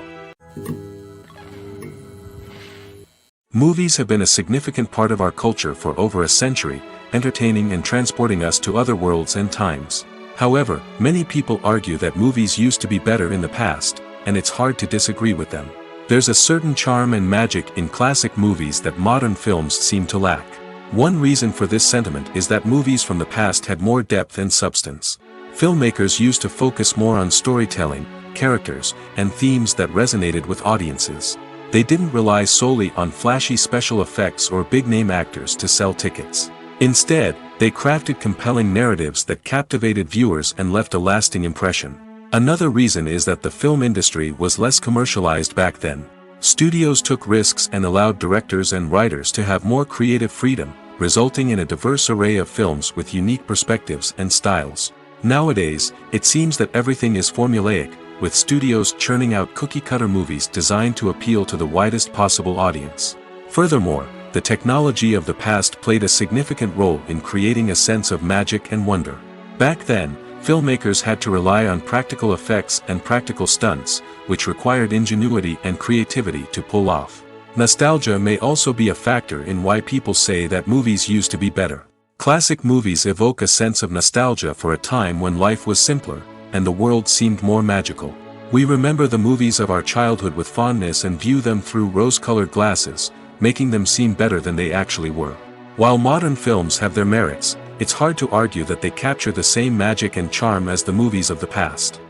Movies have been a significant part of our culture for over a century, entertaining and transporting us to other worlds and times. However, many people argue that movies used to be better in the past, and it's hard to disagree with them. There's a certain charm and magic in classic movies that modern films seem to lack. One reason for this sentiment is that movies from the past had more depth and substance. Filmmakers used to focus more on storytelling, characters, and themes that resonated with audiences. They didn't rely solely on flashy special effects or big-name actors to sell tickets. Instead, they crafted compelling narratives that captivated viewers and left a lasting impression. Another reason is that the film industry was less commercialized back then. Studios took risks and allowed directors and writers to have more creative freedom, resulting in a diverse array of films with unique perspectives and styles. Nowadays, it seems that everything is formulaic, with studios churning out cookie-cutter movies designed to appeal to the widest possible audience. Furthermore, the technology of the past played a significant role in creating a sense of magic and wonder. Back then, filmmakers had to rely on practical effects and practical stunts, which required ingenuity and creativity to pull off. Nostalgia may also be a factor in why people say that movies used to be better. Classic movies evoke a sense of nostalgia for a time when life was simpler, and the world seemed more magical. We remember the movies of our childhood with fondness and view them through rose-colored glasses, making them seem better than they actually were. While modern films have their merits, it's hard to argue that they capture the same magic and charm as the movies of the past.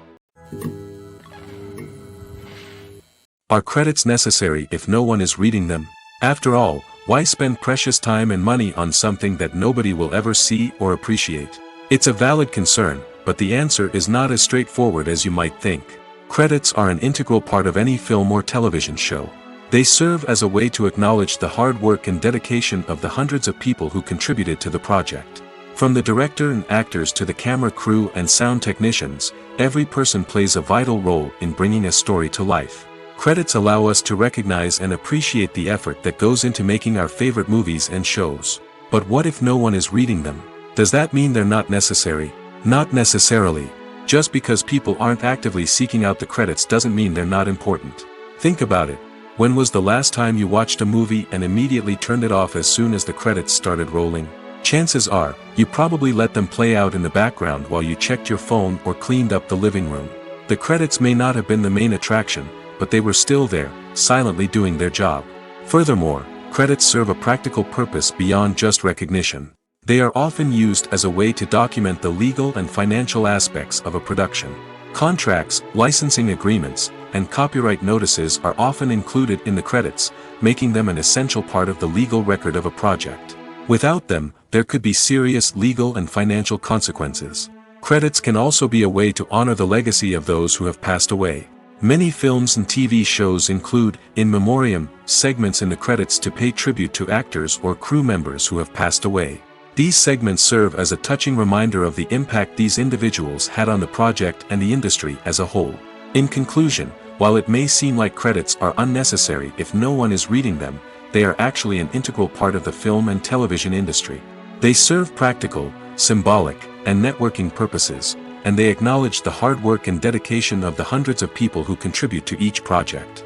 Are credits necessary if no one is reading them? After all, why spend precious time and money on something that nobody will ever see or appreciate? It's a valid concern, but the answer is not as straightforward as you might think. Credits are an integral part of any film or television show. They serve as a way to acknowledge the hard work and dedication of the hundreds of people who contributed to the project. From the director and actors to the camera crew and sound technicians, every person plays a vital role in bringing a story to life. Credits allow us to recognize and appreciate the effort that goes into making our favorite movies and shows. But what if no one is reading them? Does that mean they're not necessary? Not necessarily. Just because people aren't actively seeking out the credits doesn't mean they're not important. Think about it. When was the last time you watched a movie and immediately turned it off as soon as the credits started rolling? Chances are, you probably let them play out in the background while you checked your phone or cleaned up the living room. The credits may not have been the main attraction, but they were still there, silently doing their job. Furthermore, credits serve a practical purpose beyond just recognition. They are often used as a way to document the legal and financial aspects of a production. Contracts, licensing agreements, and copyright notices are often included in the credits, making them an essential part of the legal record of a project. Without them, there could be serious legal and financial consequences. Credits can also be a way to honor the legacy of those who have passed away. Many films and TV shows include, in memoriam, segments in the credits to pay tribute to actors or crew members who have passed away. These segments serve as a touching reminder of the impact these individuals had on the project and the industry as a whole. In conclusion, while it may seem like credits are unnecessary if no one is reading them, they are actually an integral part of the film and television industry. They serve practical, symbolic, and networking purposes, and they acknowledge the hard work and dedication of the hundreds of people who contribute to each project.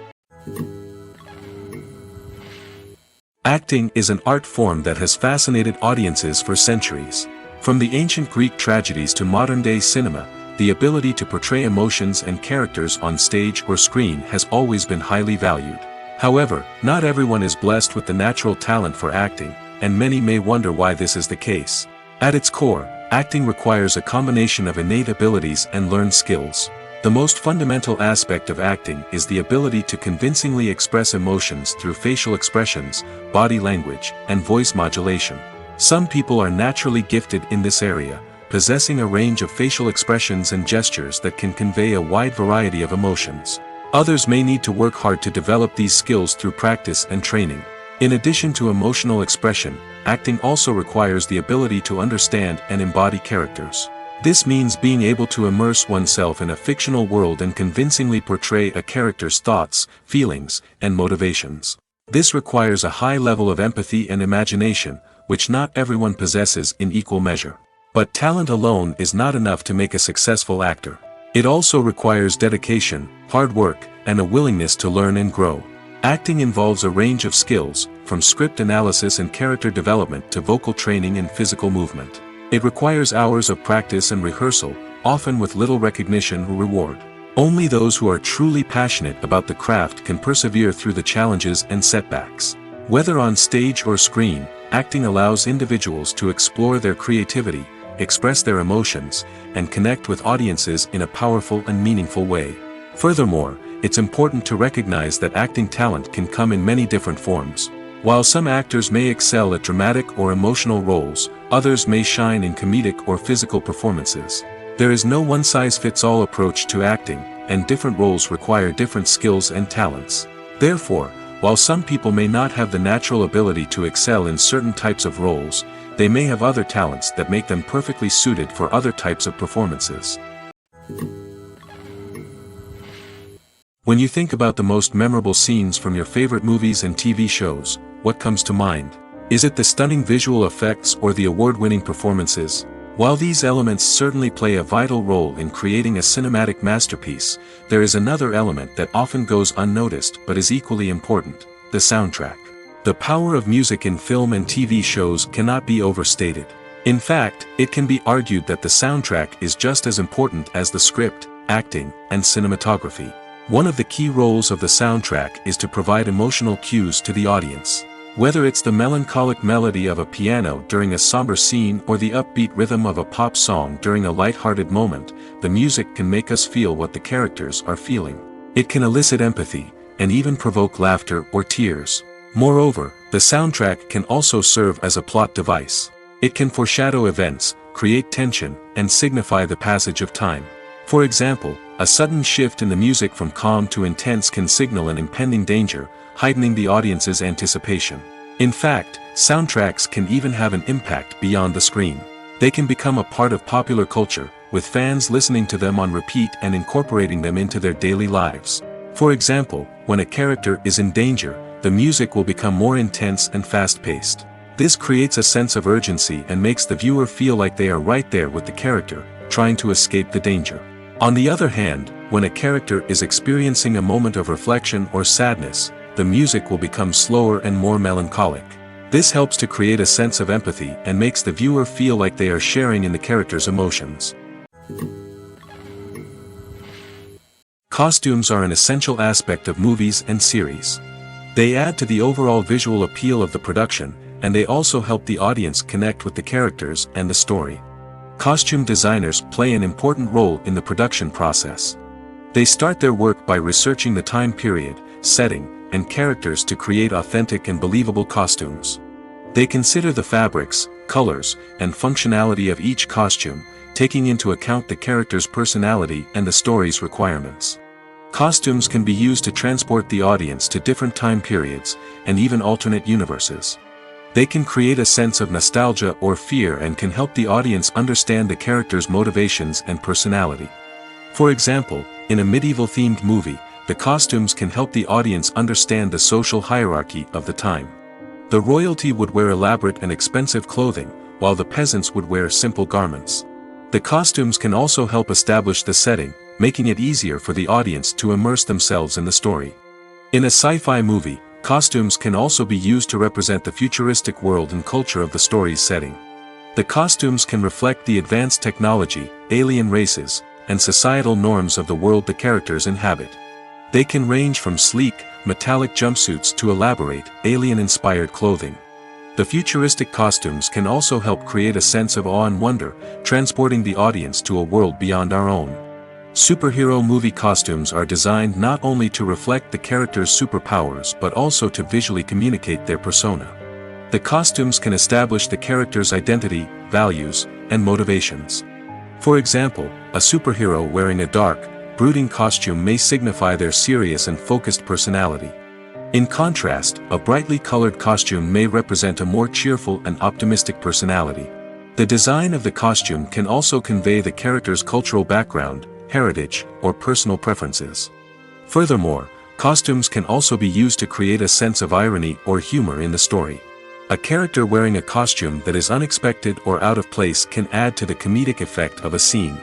Acting is an art form that has fascinated audiences for centuries. From the ancient Greek tragedies to modern-day cinema, the ability to portray emotions and characters on stage or screen has always been highly valued. However, not everyone is blessed with the natural talent for acting, and many may wonder why this is the case. At its core, acting requires a combination of innate abilities and learned skills. The most fundamental aspect of acting is the ability to convincingly express emotions through facial expressions, body language, and voice modulation. Some people are naturally gifted in this area, possessing a range of facial expressions and gestures that can convey a wide variety of emotions. Others may need to work hard to develop these skills through practice and training. In addition to emotional expression, acting also requires the ability to understand and embody characters. This means being able to immerse oneself in a fictional world and convincingly portray a character's thoughts, feelings, and motivations. This requires a high level of empathy and imagination, which not everyone possesses in equal measure. But talent alone is not enough to make a successful actor. It also requires dedication, hard work, and a willingness to learn and grow. Acting involves a range of skills, from script analysis and character development to vocal training and physical movement. It requires hours of practice and rehearsal, often with little recognition or reward. Only those who are truly passionate about the craft can persevere through the challenges and setbacks. Whether on stage or screen, acting allows individuals to explore their creativity, express their emotions, and connect with audiences in a powerful and meaningful way. Furthermore, it's important to recognize that acting talent can come in many different forms. While some actors may excel at dramatic or emotional roles, others may shine in comedic or physical performances. There is no one-size-fits-all approach to acting, and different roles require different skills and talents. Therefore, while some people may not have the natural ability to excel in certain types of roles, they may have other talents that make them perfectly suited for other types of performances. When you think about the most memorable scenes from your favorite movies and TV shows, what comes to mind? Is it the stunning visual effects or the award-winning performances? While these elements certainly play a vital role in creating a cinematic masterpiece, there is another element that often goes unnoticed but is equally important: the soundtrack. The power of music in film and TV shows cannot be overstated. In fact, it can be argued that the soundtrack is just as important as the script, acting, and cinematography. One of the key roles of the soundtrack is to provide emotional cues to the audience. Whether it's the melancholic melody of a piano during a somber scene or the upbeat rhythm of a pop song during a light-hearted moment, the music can make us feel what the characters are feeling. It can elicit empathy, and even provoke laughter or tears. Moreover, the soundtrack can also serve as a plot device. It can foreshadow events, create tension, and signify the passage of time. For example, a sudden shift in the music from calm to intense can signal an impending danger, heightening the audience's anticipation. In fact, soundtracks can even have an impact beyond the screen. They can become a part of popular culture, with fans listening to them on repeat and incorporating them into their daily lives. For example, when a character is in danger, the music will become more intense and fast-paced. This creates a sense of urgency and makes the viewer feel like they are right there with the character, trying to escape the danger. On the other hand, when a character is experiencing a moment of reflection or sadness, the music will become slower and more melancholic. This helps to create a sense of empathy and makes the viewer feel like they are sharing in the character's emotions. Costumes are an essential aspect of movies and series. They add to the overall visual appeal of the production, and they also help the audience connect with the characters and the story. Costume designers play an important role in the production process. They start their work by researching the time period, setting, and characters to create authentic and believable costumes. They consider the fabrics, colors, and functionality of each costume, taking into account the character's personality and the story's requirements. Costumes can be used to transport the audience to different time periods, and even alternate universes. They can create a sense of nostalgia or fear and can help the audience understand the character's motivations and personality. For example, in a medieval-themed movie, the costumes can help the audience understand the social hierarchy of the time. The royalty would wear elaborate and expensive clothing, while the peasants would wear simple garments. The costumes can also help establish the setting, making it easier for the audience to immerse themselves in the story. In a sci-fi movie, costumes can also be used to represent the futuristic world and culture of the story's setting. The costumes can reflect the advanced technology, alien races, and societal norms of the world the characters inhabit. They can range from sleek, metallic jumpsuits to elaborate, alien-inspired clothing. The futuristic costumes can also help create a sense of awe and wonder, transporting the audience to a world beyond our own. Superhero movie costumes are designed not only to reflect the character's superpowers but also to visually communicate their persona. The costumes can establish the character's identity, values, and motivations. For example, a superhero wearing a dark, brooding costume may signify their serious and focused personality. In contrast, a brightly colored costume may represent a more cheerful and optimistic personality. The design of the costume can also convey the character's cultural background, heritage, or personal preferences. Furthermore, costumes can also be used to create a sense of irony or humor in the story. A character wearing a costume that is unexpected or out of place can add to the comedic effect of a scene.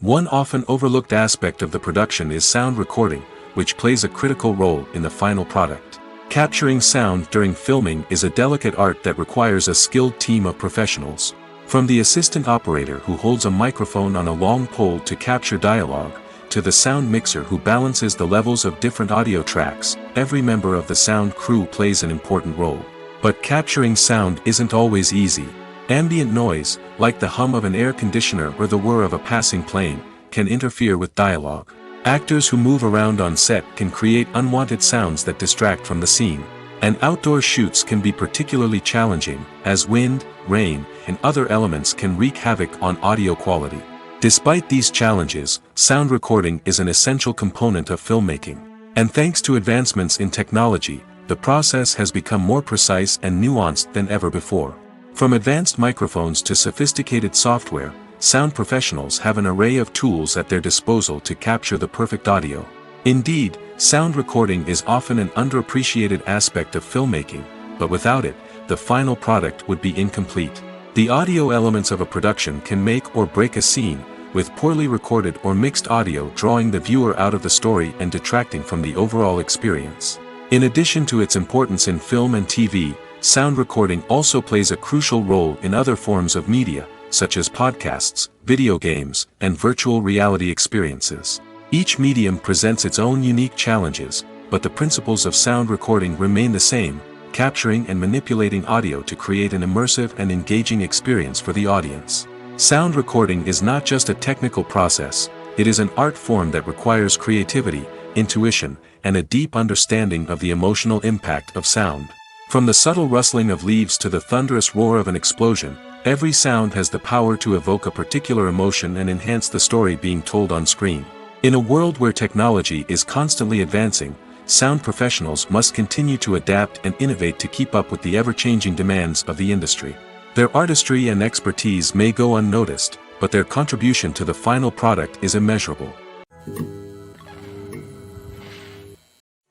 One often overlooked aspect of the production is sound recording, which plays a critical role in the final product. Capturing sound during filming is a delicate art that requires a skilled team of professionals. From the assistant operator who holds a microphone on a long pole to capture dialogue, to the sound mixer who balances the levels of different audio tracks, every member of the sound crew plays an important role. But capturing sound isn't always easy. Ambient noise, like the hum of an air conditioner or the whir of a passing plane, can interfere with dialogue. Actors who move around on set can create unwanted sounds that distract from the scene. And outdoor shoots can be particularly challenging, as wind, rain, and other elements can wreak havoc on audio quality. Despite these challenges, sound recording is an essential component of filmmaking. And thanks to advancements in technology, the process has become more precise and nuanced than ever before. From advanced microphones to sophisticated software, sound professionals have an array of tools at their disposal to capture the perfect audio. Indeed, sound recording is often an underappreciated aspect of filmmaking, but without it, the final product would be incomplete. The audio elements of a production can make or break a scene, with poorly recorded or mixed audio drawing the viewer out of the story and detracting from the overall experience. In addition to its importance in film and TV, sound recording also plays a crucial role in other forms of media, such as podcasts, video games, and virtual reality experiences. Each medium presents its own unique challenges, but the principles of sound recording remain the same, capturing and manipulating audio to create an immersive and engaging experience for the audience. Sound recording is not just a technical process, it is an art form that requires creativity, intuition, and a deep understanding of the emotional impact of sound. From the subtle rustling of leaves to the thunderous roar of an explosion, every sound has the power to evoke a particular emotion and enhance the story being told on screen. In a world where technology is constantly advancing, sound professionals must continue to adapt and innovate to keep up with the ever-changing demands of the industry. Their artistry and expertise may go unnoticed, but their contribution to the final product is immeasurable.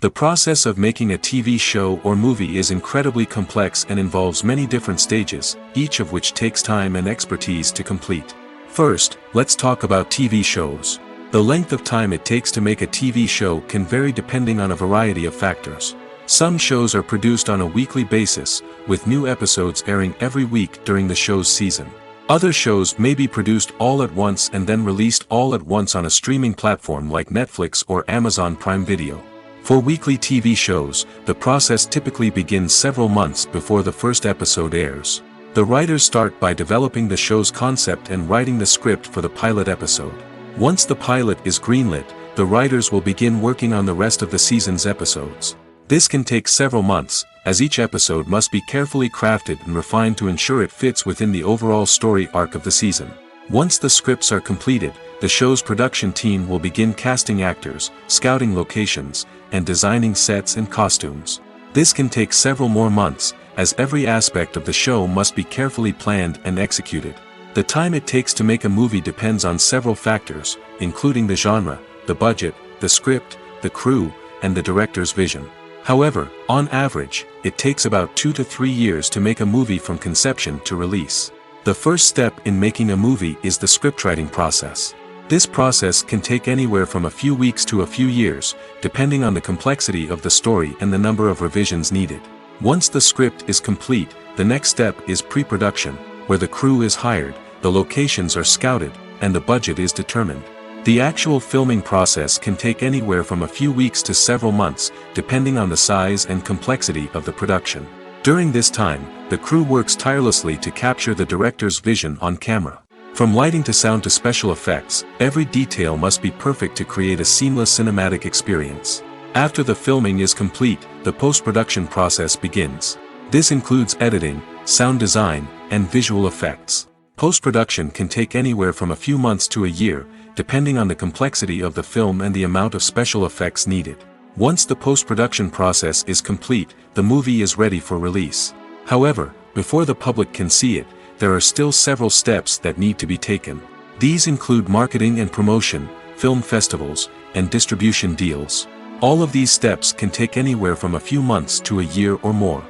The process of making a TV show or movie is incredibly complex and involves many different stages, each of which takes time and expertise to complete. First, let's talk about TV shows. The length of time it takes to make a TV show can vary depending on a variety of factors. Some shows are produced on a weekly basis, with new episodes airing every week during the show's season. Other shows may be produced all at once and then released all at once on a streaming platform like Netflix or Amazon Prime Video. For weekly TV shows, the process typically begins several months before the first episode airs. The writers start by developing the show's concept and writing the script for the pilot episode. Once the pilot is greenlit, the writers will begin working on the rest of the season's episodes. This can take several months, as each episode must be carefully crafted and refined to ensure it fits within the overall story arc of the season. Once the scripts are completed, the show's production team will begin casting actors, scouting locations, and designing sets and costumes. This can take several more months, as every aspect of the show must be carefully planned and executed. The time it takes to make a movie depends on several factors, including the genre, the budget, the script, the crew, and the director's vision. However, on average, it takes about 2 to 3 years to make a movie from conception to release. The first step in making a movie is the scriptwriting process. This process can take anywhere from a few weeks to a few years, depending on the complexity of the story and the number of revisions needed. Once the script is complete, the next step is pre-production, where the crew is hired, the locations are scouted, and the budget is determined. The actual filming process can take anywhere from a few weeks to several months, depending on the size and complexity of the production. During this time, the crew works tirelessly to capture the director's vision on camera. From lighting to sound to special effects, every detail must be perfect to create a seamless cinematic experience. After the filming is complete, the post-production process begins. This includes editing, sound design, and visual effects. Post-production can take anywhere from a few months to a year, depending on the complexity of the film and the amount of special effects needed. Once the post-production process is complete, the movie is ready for release. However, before the public can see it, there are still several steps that need to be taken. These include marketing and promotion, film festivals, and distribution deals. All of these steps can take anywhere from a few months to a year or more.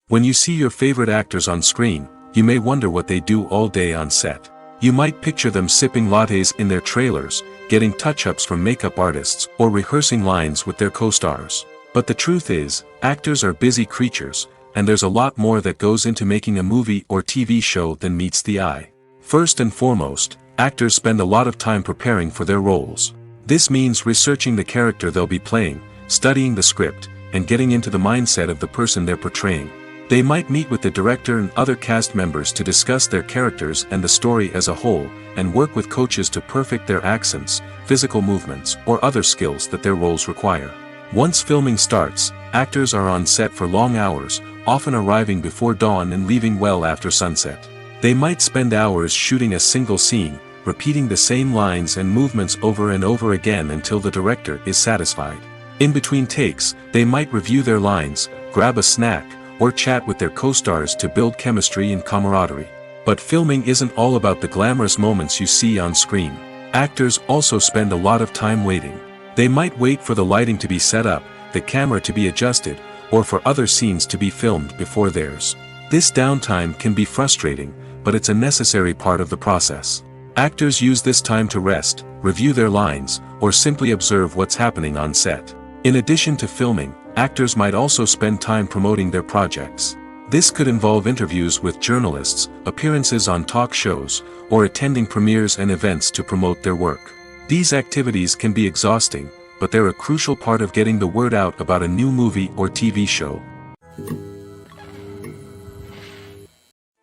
When you see your favorite actors on screen, you may wonder what they do all day on set. You might picture them sipping lattes in their trailers, getting touch-ups from makeup artists, or rehearsing lines with their co-stars. But the truth is, actors are busy creatures, and there's a lot more that goes into making a movie or TV show than meets the eye. First and foremost, actors spend a lot of time preparing for their roles. This means researching the character they'll be playing, studying the script, and getting into the mindset of the person they're portraying. They might meet with the director and other cast members to discuss their characters and the story as a whole, and work with coaches to perfect their accents, physical movements, or other skills that their roles require. Once filming starts, actors are on set for long hours, often arriving before dawn and leaving well after sunset. They might spend hours shooting a single scene, repeating the same lines and movements over and over again until the director is satisfied. In between takes, they might review their lines, grab a snack, or chat with their co-stars to build chemistry and camaraderie. But filming isn't all about the glamorous moments you see on screen. Actors also spend a lot of time waiting. They might wait for the lighting to be set up, the camera to be adjusted, or for other scenes to be filmed before theirs. This downtime can be frustrating, but it's a necessary part of the process. Actors use this time to rest, review their lines, or simply observe what's happening on set. In addition to filming, actors might also spend time promoting their projects. This could involve interviews with journalists, appearances on talk shows, or attending premieres and events to promote their work. These activities can be exhausting, but they're a crucial part of getting the word out about a new movie or TV show.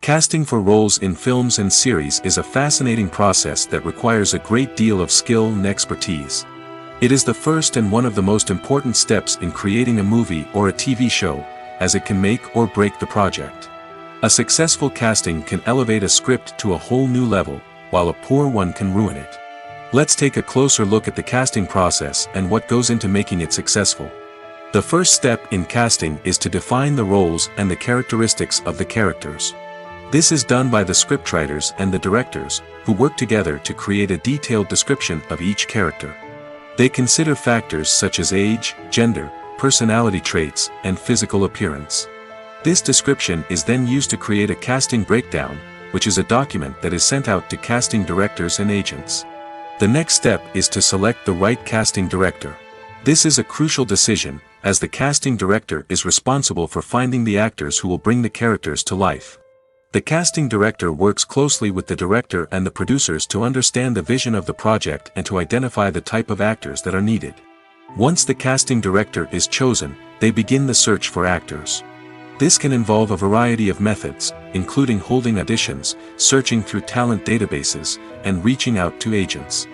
Casting for roles in films and series is a fascinating process that requires a great deal of skill and expertise. It is the first and one of the most important steps in creating a movie or a TV show, as it can make or break the project. A successful casting can elevate a script to a whole new level, while a poor one can ruin it. Let's take a closer look at the casting process and what goes into making it successful. The first step in casting is to define the roles and the characteristics of the characters. This is done by the scriptwriters and the directors, who work together to create a detailed description of each character. They consider factors such as age, gender, personality traits, and physical appearance. This description is then used to create a casting breakdown, which is a document that is sent out to casting directors and agents. The next step is to select the right casting director. This is a crucial decision, as the casting director is responsible for finding the actors who will bring the characters to life. The casting director works closely with the director and the producers to understand the vision of the project and to identify the type of actors that are needed. Once the casting director is chosen, they begin the search for actors. This can involve a variety of methods, including holding auditions, searching through talent databases, and reaching out to agents.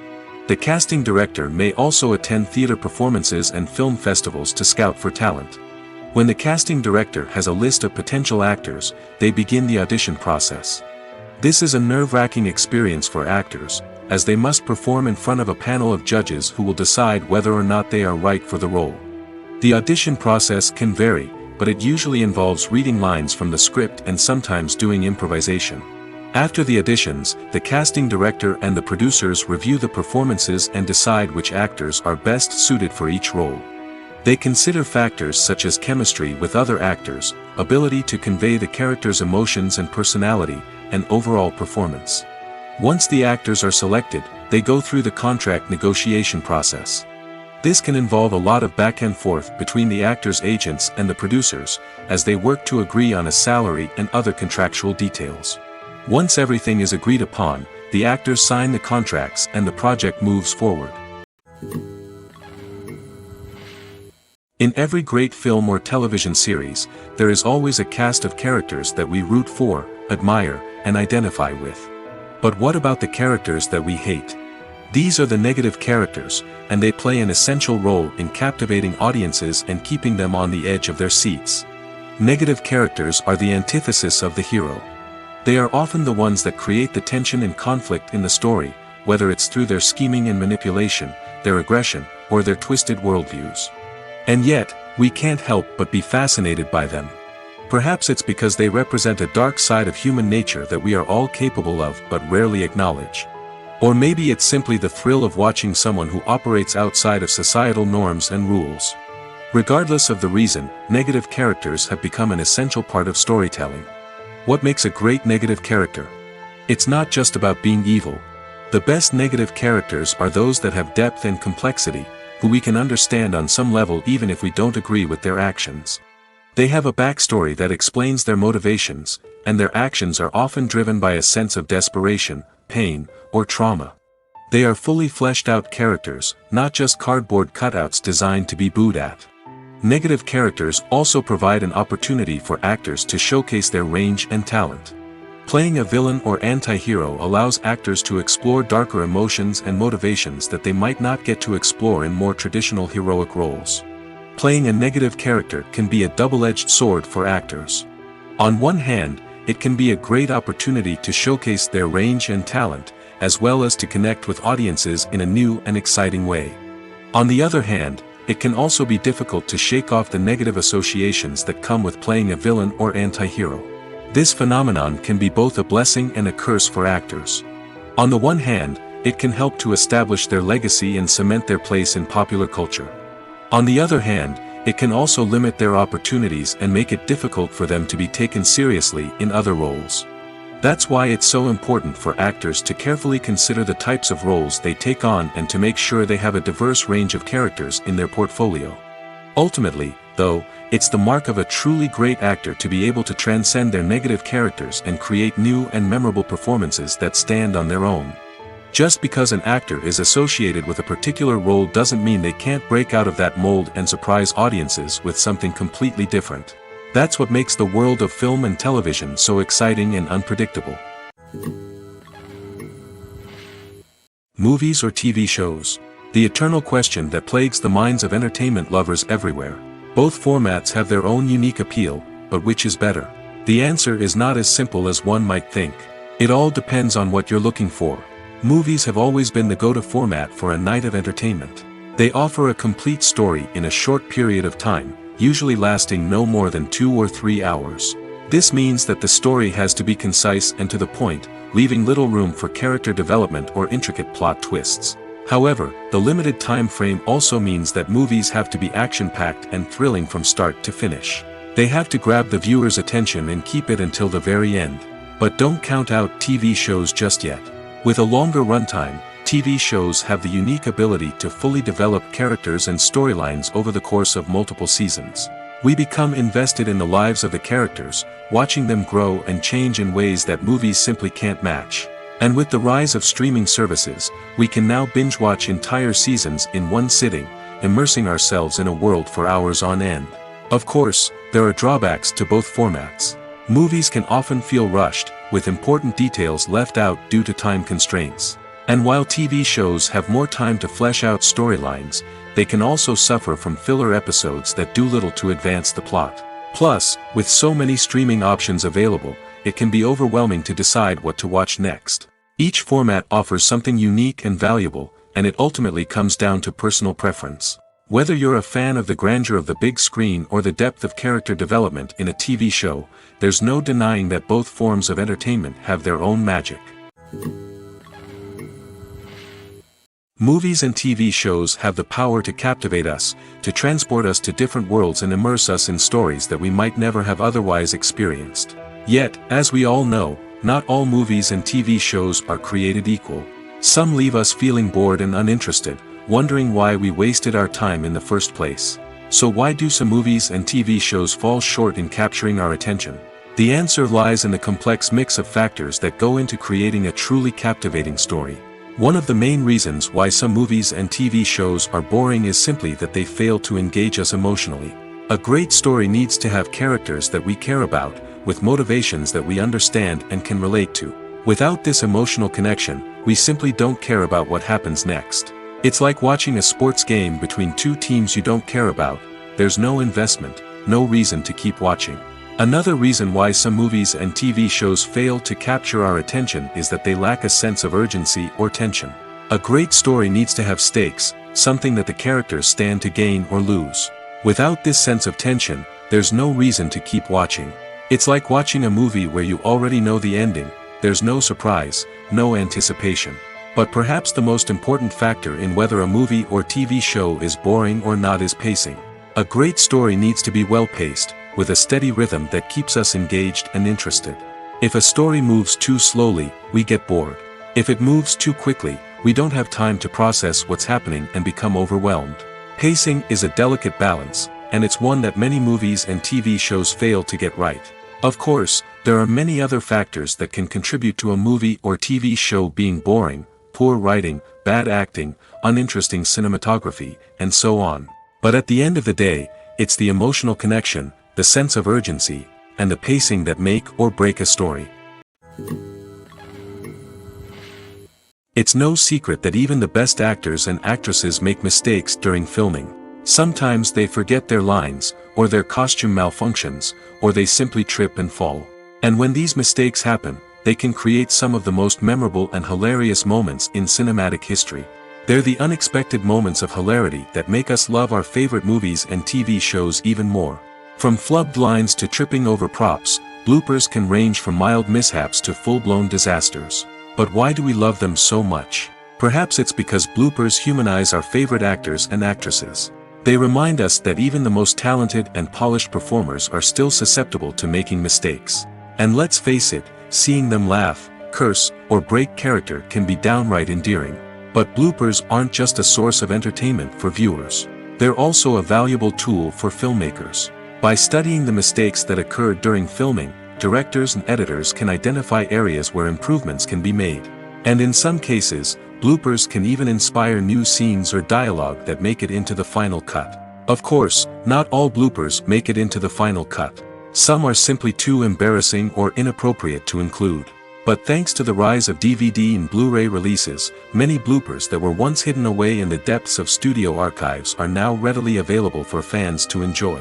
The casting director may also attend theater performances and film festivals to scout for talent. When the casting director has a list of potential actors, they begin the audition process. This is a nerve-wracking experience for actors, as they must perform in front of a panel of judges who will decide whether or not they are right for the role. The audition process can vary, but it usually involves reading lines from the script and sometimes doing improvisation. After the auditions, the casting director and the producers review the performances and decide which actors are best suited for each role. They consider factors such as chemistry with other actors, ability to convey the character's emotions and personality, and overall performance. Once the actors are selected, they go through the contract negotiation process. This can involve a lot of back and forth between the actors' agents and the producers, as they work to agree on a salary and other contractual details. Once everything is agreed upon, the actors sign the contracts and the project moves forward. In every great film or television series, there is always a cast of characters that we root for, admire, and identify with. But what about the characters that we hate? These are the negative characters, and they play an essential role in captivating audiences and keeping them on the edge of their seats. Negative characters are the antithesis of the hero. They are often the ones that create the tension and conflict in the story, whether it's through their scheming and manipulation, their aggression, or their twisted worldviews. And yet, we can't help but be fascinated by them. Perhaps it's because they represent a dark side of human nature that we are all capable of but rarely acknowledge. Or maybe it's simply the thrill of watching someone who operates outside of societal norms and rules. Regardless of the reason, negative characters have become an essential part of storytelling. What makes a great negative character? It's not just about being evil. The best negative characters are those that have depth and complexity, who we can understand on some level even if we don't agree with their actions. They have a backstory that explains their motivations, and their actions are often driven by a sense of desperation, pain, or trauma. They are fully fleshed out characters, not just cardboard cutouts designed to be booed at. Negative characters also provide an opportunity for actors to showcase their range and talent. Playing a villain or anti-hero allows actors to explore darker emotions and motivations that they might not get to explore in more traditional heroic roles. Playing a negative character can be a double-edged sword for actors. On one hand, it can be a great opportunity to showcase their range and talent, as well as to connect with audiences in a new and exciting way. On the other hand, it can also be difficult to shake off the negative associations that come with playing a villain or anti-hero. This phenomenon can be both a blessing and a curse for actors. On the one hand, it can help to establish their legacy and cement their place in popular culture. On the other hand, it can also limit their opportunities and make it difficult for them to be taken seriously in other roles. That's why it's so important for actors to carefully consider the types of roles they take on and to make sure they have a diverse range of characters in their portfolio. Ultimately, though, it's the mark of a truly great actor to be able to transcend their negative characters and create new and memorable performances that stand on their own. Just because an actor is associated with a particular role doesn't mean they can't break out of that mold and surprise audiences with something completely different. That's what makes the world of film and television so exciting and unpredictable. Movies or TV shows? The eternal question that plagues the minds of entertainment lovers everywhere. Both formats have their own unique appeal, but which is better? The answer is not as simple as one might think. It all depends on what you're looking for. Movies have always been the go-to format for a night of entertainment. They offer a complete story in a short period of time, usually lasting no more than 2 or 3 hours. This means that the story has to be concise and to the point, leaving little room for character development or intricate plot twists. However, the limited time frame also means that movies have to be action-packed and thrilling from start to finish. They have to grab the viewer's attention and keep it until the very end. But don't count out TV shows just yet. With a longer runtime, TV shows have the unique ability to fully develop characters and storylines over the course of multiple seasons. We become invested in the lives of the characters, watching them grow and change in ways that movies simply can't match. And with the rise of streaming services, we can now binge-watch entire seasons in one sitting, immersing ourselves in a world for hours on end. Of course, there are drawbacks to both formats. Movies can often feel rushed, with important details left out due to time constraints. And while TV shows have more time to flesh out storylines, they can also suffer from filler episodes that do little to advance the plot. Plus, with so many streaming options available, it can be overwhelming to decide what to watch next. Each format offers something unique and valuable, and it ultimately comes down to personal preference. Whether you're a fan of the grandeur of the big screen or the depth of character development in a TV show, there's no denying that both forms of entertainment have their own magic. Movies and TV shows have the power to captivate us, to transport us to different worlds and immerse us in stories that we might never have otherwise experienced. Yet, as we all know, not all movies and TV shows are created equal. Some leave us feeling bored and uninterested, wondering why we wasted our time in the first place. So why do some movies and TV shows fall short in capturing our attention? The answer lies in the complex mix of factors that go into creating a truly captivating story. One of the main reasons why some movies and TV shows are boring is simply that they fail to engage us emotionally. A great story needs to have characters that we care about, with motivations that we understand and can relate to. Without this emotional connection, we simply don't care about what happens next. It's like watching a sports game between two teams you don't care about. There's no investment, no reason to keep watching. Another reason why some movies and TV shows fail to capture our attention is that they lack a sense of urgency or tension. A great story needs to have stakes, something that the characters stand to gain or lose. Without this sense of tension, there's no reason to keep watching. It's like watching a movie where you already know the ending. There's no surprise, no anticipation. But perhaps the most important factor in whether a movie or TV show is boring or not is pacing. A great story needs to be well-paced, with a steady rhythm that keeps us engaged and interested. If a story moves too slowly, we get bored. If it moves too quickly, we don't have time to process what's happening and become overwhelmed. Pacing is a delicate balance, and it's one that many movies and TV shows fail to get right. Of course, there are many other factors that can contribute to a movie or TV show being boring: poor writing, bad acting, uninteresting cinematography, and so on. But at the end of the day, it's the emotional connection, the sense of urgency, and the pacing that make or break a story. It's no secret that even the best actors and actresses make mistakes during filming. Sometimes they forget their lines, or their costume malfunctions, or they simply trip and fall. And when these mistakes happen, they can create some of the most memorable and hilarious moments in cinematic history. They're the unexpected moments of hilarity that make us love our favorite movies and TV shows even more. From flubbed lines to tripping over props, bloopers can range from mild mishaps to full-blown disasters. But why do we love them so much? Perhaps it's because bloopers humanize our favorite actors and actresses. They remind us that even the most talented and polished performers are still susceptible to making mistakes. And let's face it, seeing them laugh, curse, or break character can be downright endearing. But bloopers aren't just a source of entertainment for viewers. They're also a valuable tool for filmmakers. By studying the mistakes that occurred during filming, directors and editors can identify areas where improvements can be made. And in some cases, bloopers can even inspire new scenes or dialogue that make it into the final cut. Of course, not all bloopers make it into the final cut. Some are simply too embarrassing or inappropriate to include. But thanks to the rise of DVD and Blu-ray releases, many bloopers that were once hidden away in the depths of studio archives are now readily available for fans to enjoy.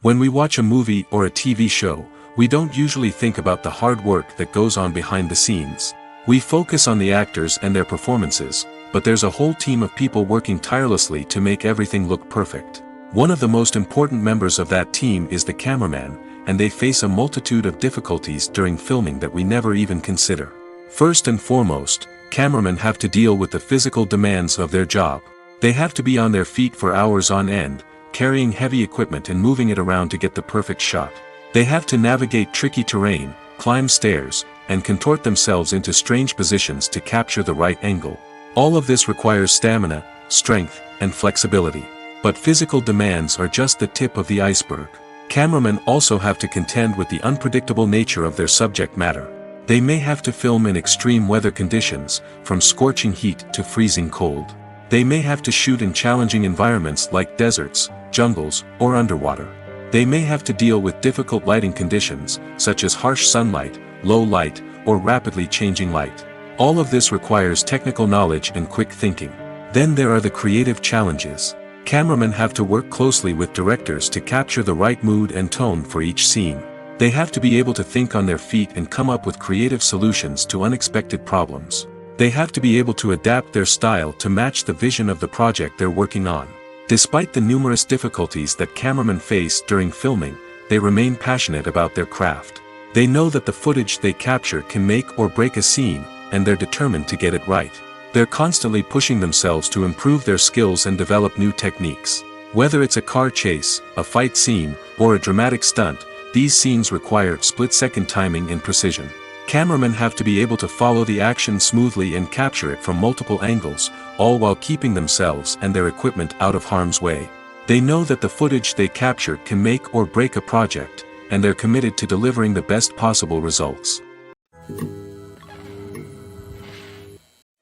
When we watch a movie or a TV show, we don't usually think about the hard work that goes on behind the scenes. We focus on the actors and their performances, but there's a whole team of people working tirelessly to make everything look perfect. One of the most important members of that team is the cameraman, and they face a multitude of difficulties during filming that we never even consider. First and foremost, cameramen have to deal with the physical demands of their job. They have to be on their feet for hours on end, carrying heavy equipment and moving it around to get the perfect shot. They have to navigate tricky terrain, climb stairs, and contort themselves into strange positions to capture the right angle. All of this requires stamina, strength, and flexibility. But physical demands are just the tip of the iceberg. Cameramen also have to contend with the unpredictable nature of their subject matter. They may have to film in extreme weather conditions, from scorching heat to freezing cold. They may have to shoot in challenging environments like deserts, jungles, or underwater. They may have to deal with difficult lighting conditions, such as harsh sunlight, low light, or rapidly changing light. All of this requires technical knowledge and quick thinking. Then there are the creative challenges. Cameramen have to work closely with directors to capture the right mood and tone for each scene. They have to be able to think on their feet and come up with creative solutions to unexpected problems. They have to be able to adapt their style to match the vision of the project they're working on. Despite the numerous difficulties that cameramen face during filming, they remain passionate about their craft. They know that the footage they capture can make or break a scene, and they're determined to get it right. They're constantly pushing themselves to improve their skills and develop new techniques. Whether it's a car chase, a fight scene, or a dramatic stunt, these scenes require split-second timing and precision. Cameramen have to be able to follow the action smoothly and capture it from multiple angles, all while keeping themselves and their equipment out of harm's way. They know that the footage they capture can make or break a project, and they're committed to delivering the best possible results.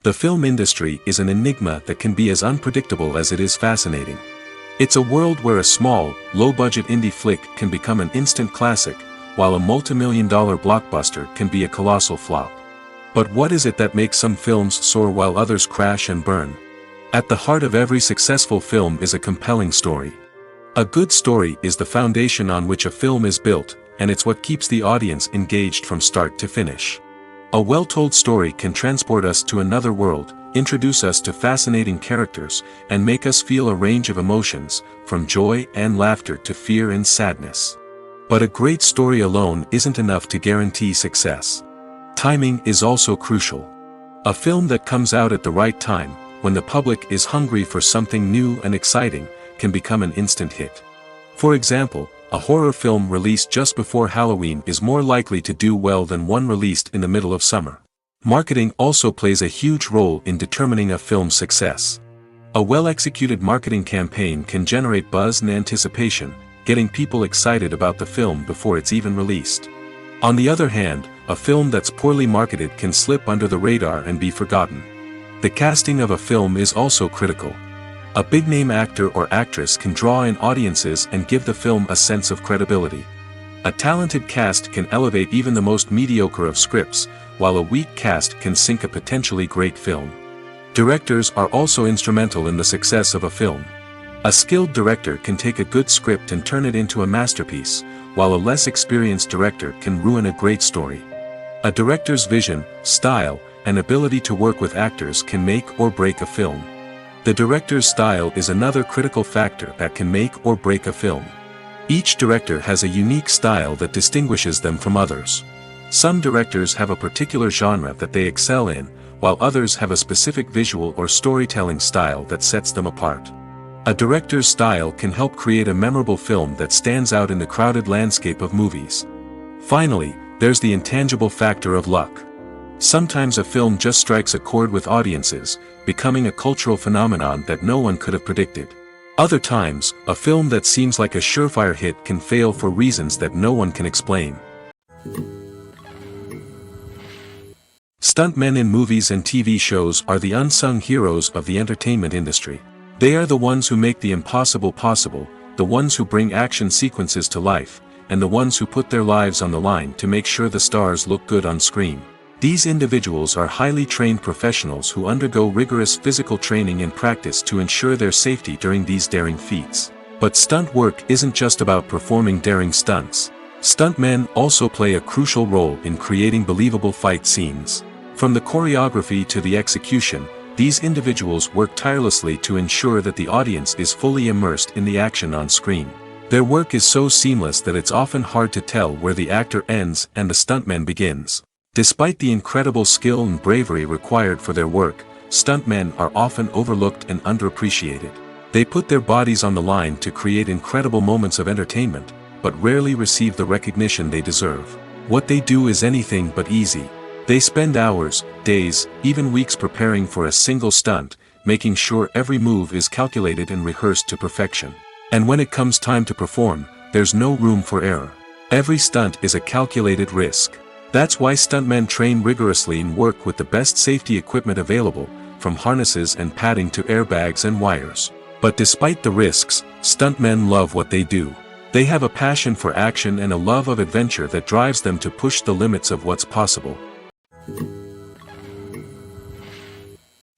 The film industry is an enigma that can be as unpredictable as it is fascinating. It's a world where a small, low-budget indie flick can become an instant classic, while a multi-million-dollar blockbuster can be a colossal flop. But what is it that makes some films soar while others crash and burn? At the heart of every successful film is a compelling story. A good story is the foundation on which a film is built, and it's what keeps the audience engaged from start to finish. A well-told story can transport us to another world, introduce us to fascinating characters, and make us feel a range of emotions, from joy and laughter to fear and sadness. But a great story alone isn't enough to guarantee success. Timing is also crucial. A film that comes out at the right time, when the public is hungry for something new and exciting, can become an instant hit. For example, a horror film released just before Halloween is more likely to do well than one released in the middle of summer. Marketing also plays a huge role in determining a film's success. A well-executed marketing campaign can generate buzz and anticipation, getting people excited about the film before it's even released. On the other hand, a film that's poorly marketed can slip under the radar and be forgotten. The casting of a film is also critical. A big-name actor or actress can draw in audiences and give the film a sense of credibility. A talented cast can elevate even the most mediocre of scripts, while a weak cast can sink a potentially great film. Directors are also instrumental in the success of a film. A skilled director can take a good script and turn it into a masterpiece, while a less experienced director can ruin a great story. A director's vision, style, and ability to work with actors can make or break a film. The director's style is another critical factor that can make or break a film. Each director has a unique style that distinguishes them from others. Some directors have a particular genre that they excel in, while others have a specific visual or storytelling style that sets them apart. A director's style can help create a memorable film that stands out in the crowded landscape of movies. Finally, there's the intangible factor of luck. Sometimes a film just strikes a chord with audiences, becoming a cultural phenomenon that no one could have predicted. Other times, a film that seems like a surefire hit can fail for reasons that no one can explain. Stuntmen in movies and TV shows are the unsung heroes of the entertainment industry. They are the ones who make the impossible possible, the ones who bring action sequences to life, and the ones who put their lives on the line to make sure the stars look good on screen. These individuals are highly trained professionals who undergo rigorous physical training and practice to ensure their safety during these daring feats. But stunt work isn't just about performing daring stunts. Stuntmen also play a crucial role in creating believable fight scenes. From the choreography to the execution, these individuals work tirelessly to ensure that the audience is fully immersed in the action on screen. Their work is so seamless that it's often hard to tell where the actor ends and the stuntman begins. Despite the incredible skill and bravery required for their work, stuntmen are often overlooked and underappreciated. They put their bodies on the line to create incredible moments of entertainment, but rarely receive the recognition they deserve. What they do is anything but easy. They spend hours, days, even weeks preparing for a single stunt, making sure every move is calculated and rehearsed to perfection. And when it comes time to perform, there's no room for error. Every stunt is a calculated risk. That's why stuntmen train rigorously and work with the best safety equipment available, from harnesses and padding to airbags and wires. But despite the risks, stuntmen love what they do. They have a passion for action and a love of adventure that drives them to push the limits of what's possible.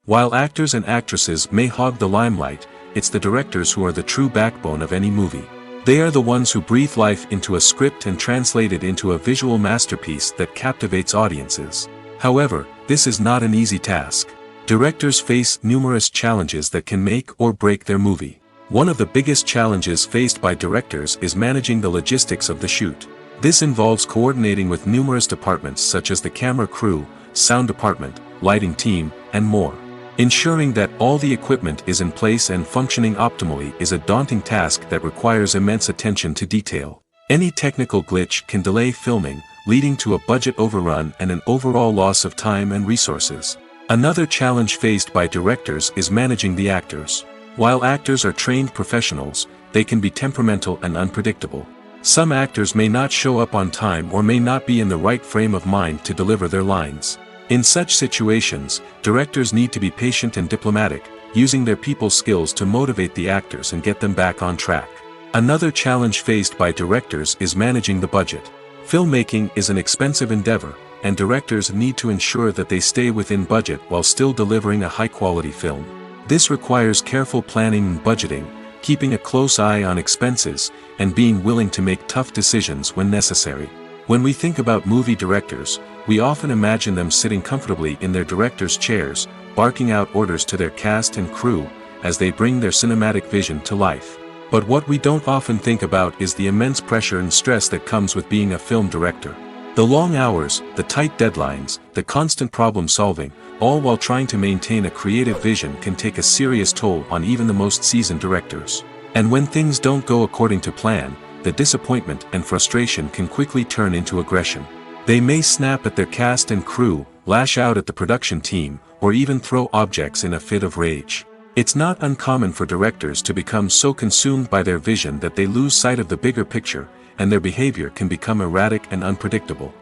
While actors and actresses may hog the limelight, it's the directors who are the true backbone of any movie. They are the ones who breathe life into a script and translate it into a visual masterpiece that captivates audiences. However, this is not an easy task. Directors face numerous challenges that can make or break their movie. One of the biggest challenges faced by directors is managing the logistics of the shoot. This involves coordinating with numerous departments such as the camera crew, sound department, lighting team, and more. Ensuring that all the equipment is in place and functioning optimally is a daunting task that requires immense attention to detail. Any technical glitch can delay filming, leading to a budget overrun and an overall loss of time and resources. Another challenge faced by directors is managing the actors. While actors are trained professionals, they can be temperamental and unpredictable. Some actors may not show up on time or may not be in the right frame of mind to deliver their lines. In such situations, directors need to be patient and diplomatic, using their people skills to motivate the actors and get them back on track. Another challenge faced by directors is managing the budget. Filmmaking is an expensive endeavor, and directors need to ensure that they stay within budget while still delivering a high-quality film. This requires careful planning and budgeting, keeping a close eye on expenses, and being willing to make tough decisions when necessary. When we think about movie directors, we often imagine them sitting comfortably in their director's chairs, barking out orders to their cast and crew, as they bring their cinematic vision to life. But what we don't often think about is the immense pressure and stress that comes with being a film director. The long hours, the tight deadlines, the constant problem solving, all while trying to maintain a creative vision can take a serious toll on even the most seasoned directors. And when things don't go according to plan, the disappointment and frustration can quickly turn into aggression. They may snap at their cast and crew, lash out at the production team, or even throw objects in a fit of rage. It's not uncommon for directors to become so consumed by their vision that they lose sight of the bigger picture, and their behavior can become erratic and unpredictable.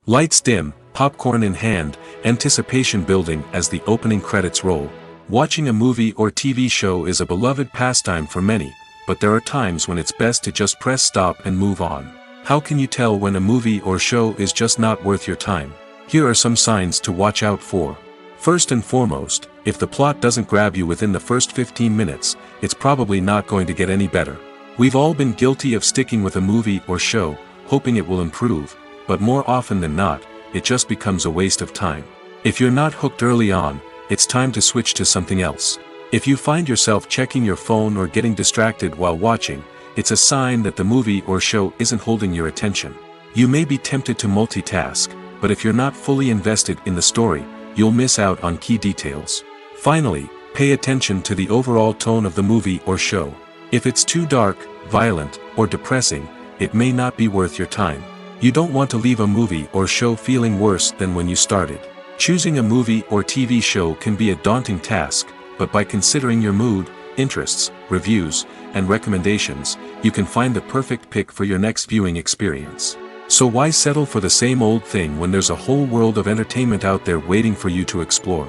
Lights dim, popcorn in hand, anticipation building as the opening credits roll. Watching a movie or TV show is a beloved pastime for many, but there are times when it's best to just press stop and move on. How can you tell when a movie or show is just not worth your time? Here are some signs to watch out for. First and foremost, if the plot doesn't grab you within the first 15 minutes, it's probably not going to get any better. We've all been guilty of sticking with a movie or show, hoping it will improve, but more often than not, it just becomes a waste of time. If you're not hooked early on, it's time to switch to something else. If you find yourself checking your phone or getting distracted while watching, it's a sign that the movie or show isn't holding your attention. You may be tempted to multitask, but if you're not fully invested in the story, you'll miss out on key details. Finally, pay attention to the overall tone of the movie or show. If it's too dark, violent, or depressing, it may not be worth your time. You don't want to leave a movie or show feeling worse than when you started. Choosing a movie or TV show can be a daunting task, but by considering your mood, interests, reviews, and recommendations, you can find the perfect pick for your next viewing experience. So why settle for the same old thing when there's a whole world of entertainment out there waiting for you to explore?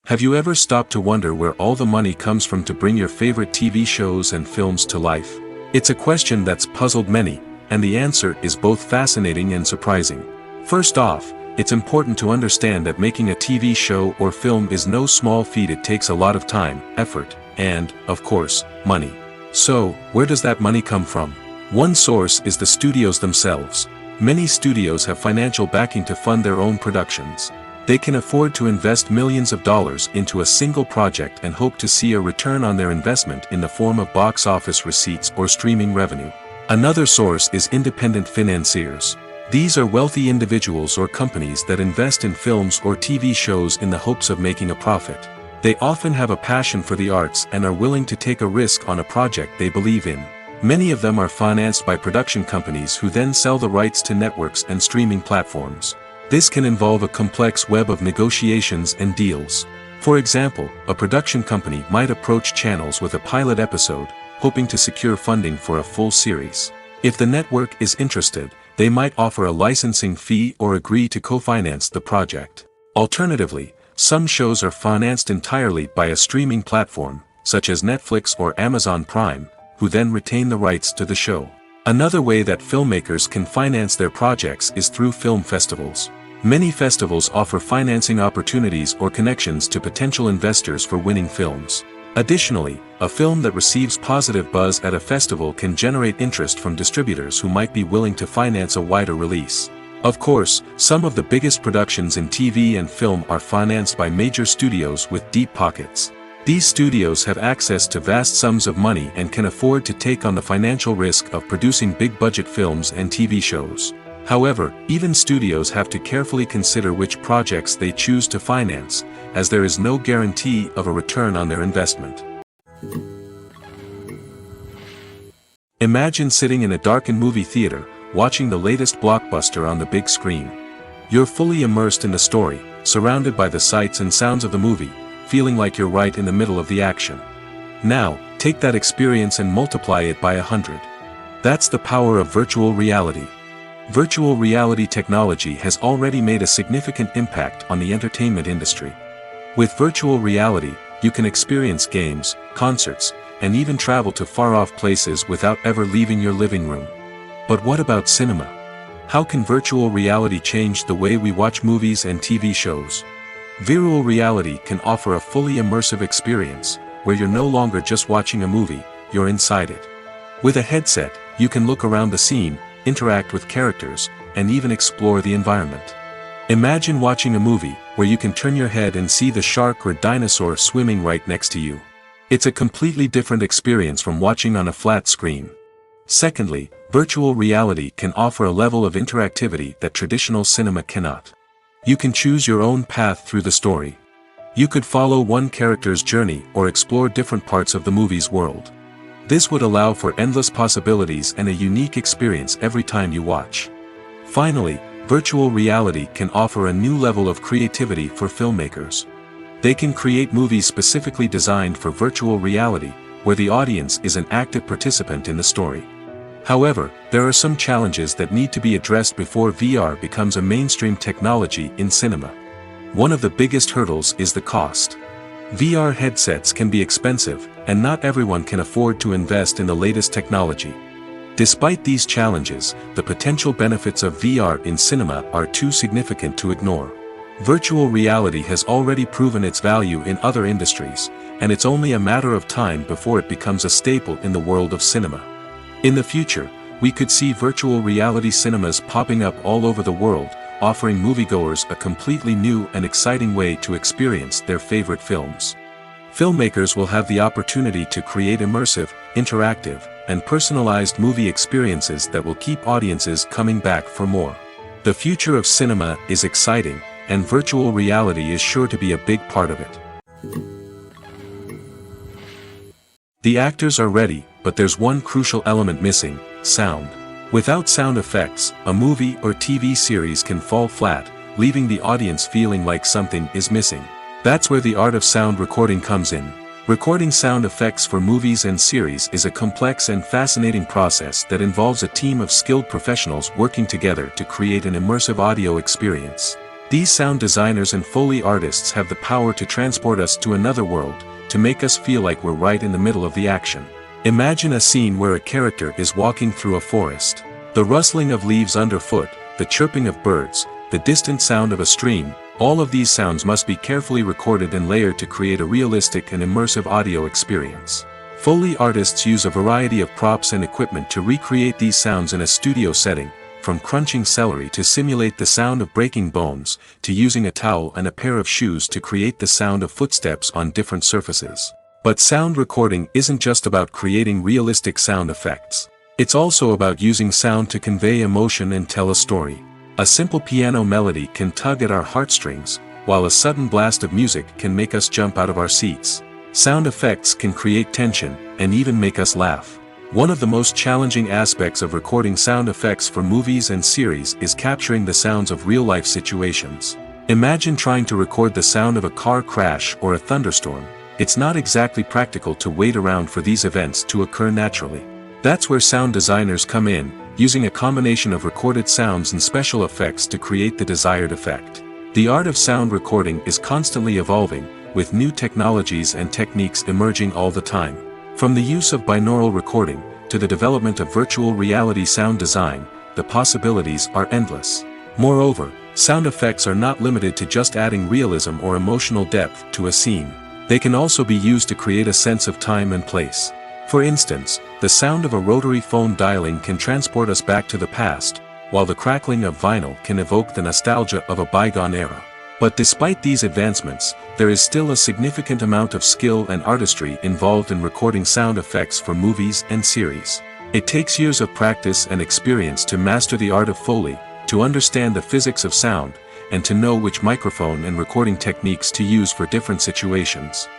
Have you ever stopped to wonder where all the money comes from to bring your favorite TV shows and films to life? It's a question that's puzzled many, and the answer is both fascinating and surprising. First off, it's important to understand that making a TV show or film is no small feat. It takes a lot of time, effort, and, of course, money. So, where does that money come from? One source is the studios themselves. Many studios have financial backing to fund their own productions. They can afford to invest millions of dollars into a single project and hope to see a return on their investment in the form of box office receipts or streaming revenue. Another source is independent financiers. These are wealthy individuals or companies that invest in films or TV shows in the hopes of making a profit. They often have a passion for the arts and are willing to take a risk on a project they believe in. Many of them are financed by production companies who then sell the rights to networks and streaming platforms. This can involve a complex web of negotiations and deals. For example, a production company might approach channels with a pilot episode, hoping to secure funding for a full series. If the network is interested, they might offer a licensing fee or agree to co-finance the project. Alternatively, some shows are financed entirely by a streaming platform, such as Netflix or Amazon Prime, who then retain the rights to the show. Another way that filmmakers can finance their projects is through film festivals. Many festivals offer financing opportunities or connections to potential investors for winning films. Additionally, a film that receives positive buzz at a festival can generate interest from distributors who might be willing to finance a wider release. Of course, some of the biggest productions in TV and film are financed by major studios with deep pockets. These studios have access to vast sums of money and can afford to take on the financial risk of producing big-budget films and TV shows. However, even studios have to carefully consider which projects they choose to finance, as there is no guarantee of a return on their investment. Imagine sitting in a darkened movie theater, watching the latest blockbuster on the big screen. You're fully immersed in the story, surrounded by the sights and sounds of the movie, feeling like you're right in the middle of the action. Now, take that experience and multiply it by 100. That's the power of virtual reality. Virtual reality technology has already made a significant impact on the entertainment industry. With virtual reality, you can experience games, concerts, and even travel to far-off places without ever leaving your living room. But what about cinema? How can virtual reality change the way we watch movies and TV shows? Virtual reality can offer a fully immersive experience, where you're no longer just watching a movie, you're inside it. With a headset, you can look around the scene, interact with characters, and even explore the environment. Imagine watching a movie where you can turn your head and see the shark or dinosaur swimming right next to you. It's a completely different experience from watching on a flat screen. Secondly, virtual reality can offer a level of interactivity that traditional cinema cannot. You can choose your own path through the story. You could follow one character's journey or explore different parts of the movie's world. This would allow for endless possibilities and a unique experience every time you watch. Finally, virtual reality can offer a new level of creativity for filmmakers. They can create movies specifically designed for virtual reality, where the audience is an active participant in the story. However, there are some challenges that need to be addressed before VR becomes a mainstream technology in cinema. One of the biggest hurdles is the cost. VR headsets can be expensive, and not everyone can afford to invest in the latest technology. Despite these challenges, the potential benefits of VR in cinema are too significant to ignore. Virtual reality has already proven its value in other industries, and it's only a matter of time before it becomes a staple in the world of cinema. In the future, we could see virtual reality cinemas popping up all over the world, offering moviegoers a completely new and exciting way to experience their favorite films. Filmmakers will have the opportunity to create immersive, interactive, and personalized movie experiences that will keep audiences coming back for more. The future of cinema is exciting, and virtual reality is sure to be a big part of it. The actors are ready, but there's one crucial element missing: sound. Without sound effects, a movie or TV series can fall flat, leaving the audience feeling like something is missing. That's where the art of sound recording comes in. Recording sound effects for movies and series is a complex and fascinating process that involves a team of skilled professionals working together to create an immersive audio experience. These sound designers and Foley artists have the power to transport us to another world, to make us feel like we're right in the middle of the action. Imagine a scene where a character is walking through a forest. The rustling of leaves underfoot, the chirping of birds, the distant sound of a stream, all of these sounds must be carefully recorded and layered to create a realistic and immersive audio experience. Foley artists use a variety of props and equipment to recreate these sounds in a studio setting, from crunching celery to simulate the sound of breaking bones, to using a towel and a pair of shoes to create the sound of footsteps on different surfaces. But sound recording isn't just about creating realistic sound effects. It's also about using sound to convey emotion and tell a story. A simple piano melody can tug at our heartstrings, while a sudden blast of music can make us jump out of our seats. Sound effects can create tension, and even make us laugh. One of the most challenging aspects of recording sound effects for movies and series is capturing the sounds of real-life situations. Imagine trying to record the sound of a car crash or a thunderstorm. It's not exactly practical to wait around for these events to occur naturally. That's where sound designers come in, using a combination of recorded sounds and special effects to create the desired effect. The art of sound recording is constantly evolving, with new technologies and techniques emerging all the time. From the use of binaural recording, to the development of virtual reality sound design, the possibilities are endless. Moreover, sound effects are not limited to just adding realism or emotional depth to a scene. They can also be used to create a sense of time and place. For instance, the sound of a rotary phone dialing can transport us back to the past, while the crackling of vinyl can evoke the nostalgia of a bygone era. But despite these advancements, there is still a significant amount of skill and artistry involved in recording sound effects for movies and series. It takes years of practice and experience to master the art of Foley, to understand the physics of sound, and to know which microphone and recording techniques to use for different situations.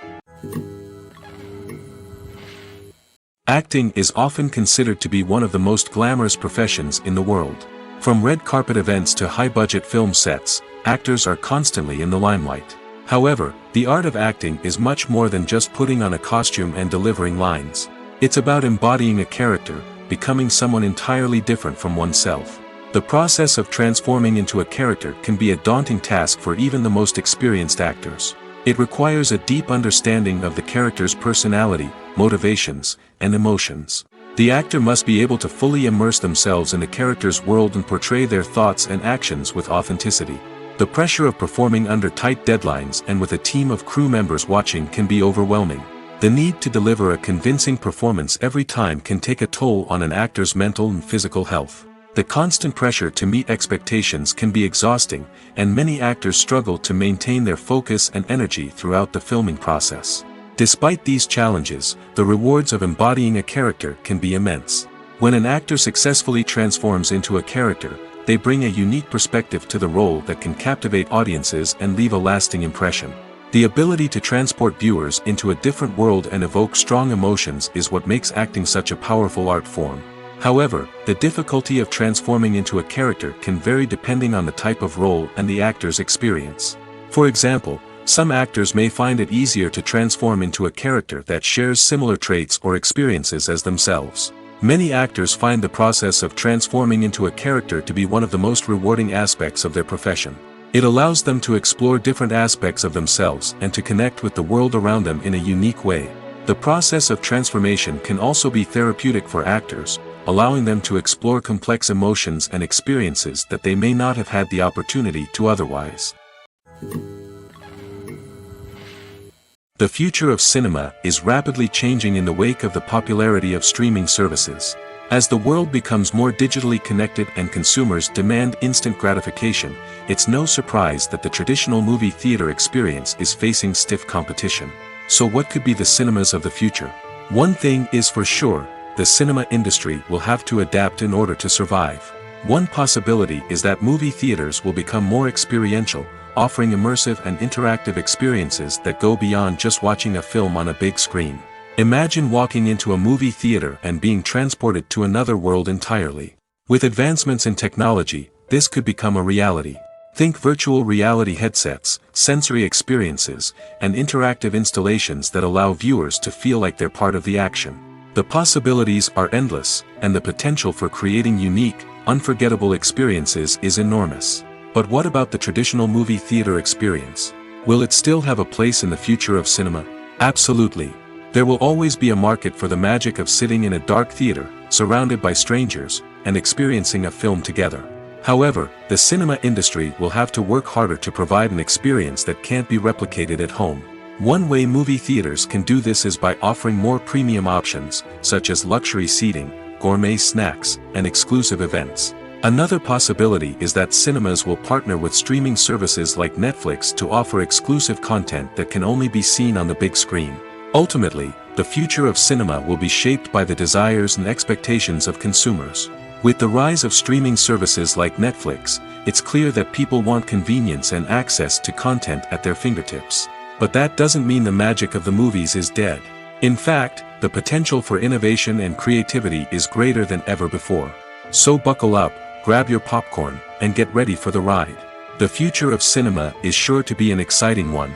Acting is often considered to be one of the most glamorous professions in the world. From red carpet events to high-budget film sets, actors are constantly in the limelight. However, the art of acting is much more than just putting on a costume and delivering lines. It's about embodying a character, becoming someone entirely different from oneself. The process of transforming into a character can be a daunting task for even the most experienced actors. It requires a deep understanding of the character's personality, motivations, and emotions. The actor must be able to fully immerse themselves in the character's world and portray their thoughts and actions with authenticity. The pressure of performing under tight deadlines and with a team of crew members watching can be overwhelming. The need to deliver a convincing performance every time can take a toll on an actor's mental and physical health. The constant pressure to meet expectations can be exhausting, and many actors struggle to maintain their focus and energy throughout the filming process. Despite these challenges, the rewards of embodying a character can be immense. When an actor successfully transforms into a character, they bring a unique perspective to the role that can captivate audiences and leave a lasting impression. The ability to transport viewers into a different world and evoke strong emotions is what makes acting such a powerful art form. However, the difficulty of transforming into a character can vary depending on the type of role and the actor's experience. For example, some actors may find it easier to transform into a character that shares similar traits or experiences as themselves. Many actors find the process of transforming into a character to be one of the most rewarding aspects of their profession. It allows them to explore different aspects of themselves and to connect with the world around them in a unique way. The process of transformation can also be therapeutic for actors, allowing them to explore complex emotions and experiences that they may not have had the opportunity to otherwise. The future of cinema is rapidly changing in the wake of the popularity of streaming services. As the world becomes more digitally connected and consumers demand instant gratification, it's no surprise that the traditional movie theater experience is facing stiff competition. So what could be the cinemas of the future? One thing is for sure, the cinema industry will have to adapt in order to survive. One possibility is that movie theaters will become more experiential, offering immersive and interactive experiences that go beyond just watching a film on a big screen. Imagine walking into a movie theater and being transported to another world entirely. With advancements in technology, this could become a reality. Think virtual reality headsets, sensory experiences, and interactive installations that allow viewers to feel like they're part of the action. The possibilities are endless, and the potential for creating unique, unforgettable experiences is enormous. But what about the traditional movie theater experience? Will it still have a place in the future of cinema? Absolutely. There will always be a market for the magic of sitting in a dark theater, surrounded by strangers, and experiencing a film together. However, the cinema industry will have to work harder to provide an experience that can't be replicated at home. One way movie theaters can do this is by offering more premium options, such as luxury seating, gourmet snacks, and exclusive events. Another possibility is that cinemas will partner with streaming services like Netflix to offer exclusive content that can only be seen on the big screen. Ultimately, the future of cinema will be shaped by the desires and expectations of consumers. With the rise of streaming services like Netflix, it's clear that people want convenience and access to content at their fingertips. But that doesn't mean the magic of the movies is dead. In fact, the potential for innovation and creativity is greater than ever before. So buckle up, grab your popcorn, and get ready for the ride. The future of cinema is sure to be an exciting one.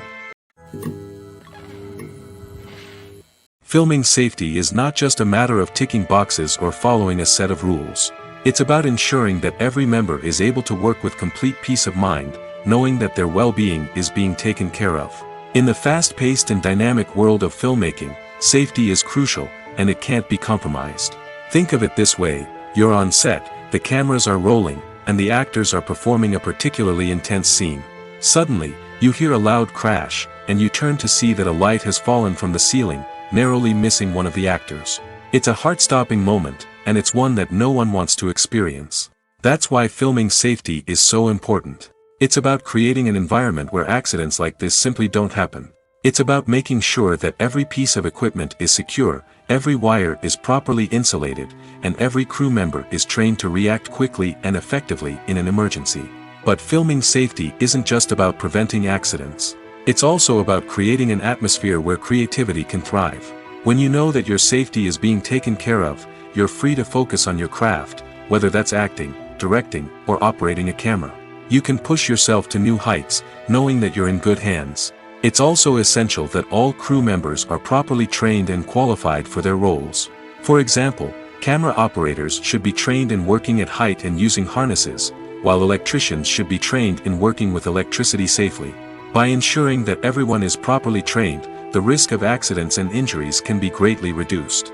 Filming safety is not just a matter of ticking boxes or following a set of rules. It's about ensuring that every member is able to work with complete peace of mind, knowing that their well-being is being taken care of. In the fast-paced and dynamic world of filmmaking, safety is crucial, and it can't be compromised. Think of it this way, you're on set, the cameras are rolling, and the actors are performing a particularly intense scene. Suddenly, you hear a loud crash, and you turn to see that a light has fallen from the ceiling, narrowly missing one of the actors. It's a heart-stopping moment, and it's one that no one wants to experience. That's why filming safety is so important. It's about creating an environment where accidents like this simply don't happen. It's about making sure that every piece of equipment is secure, every wire is properly insulated, and every crew member is trained to react quickly and effectively in an emergency. But filming safety isn't just about preventing accidents. It's also about creating an atmosphere where creativity can thrive. When you know that your safety is being taken care of, you're free to focus on your craft, whether that's acting, directing, or operating a camera. You can push yourself to new heights, knowing that you're in good hands. It's also essential that all crew members are properly trained and qualified for their roles. For example, camera operators should be trained in working at height and using harnesses, while electricians should be trained in working with electricity safely. By ensuring that everyone is properly trained, the risk of accidents and injuries can be greatly reduced.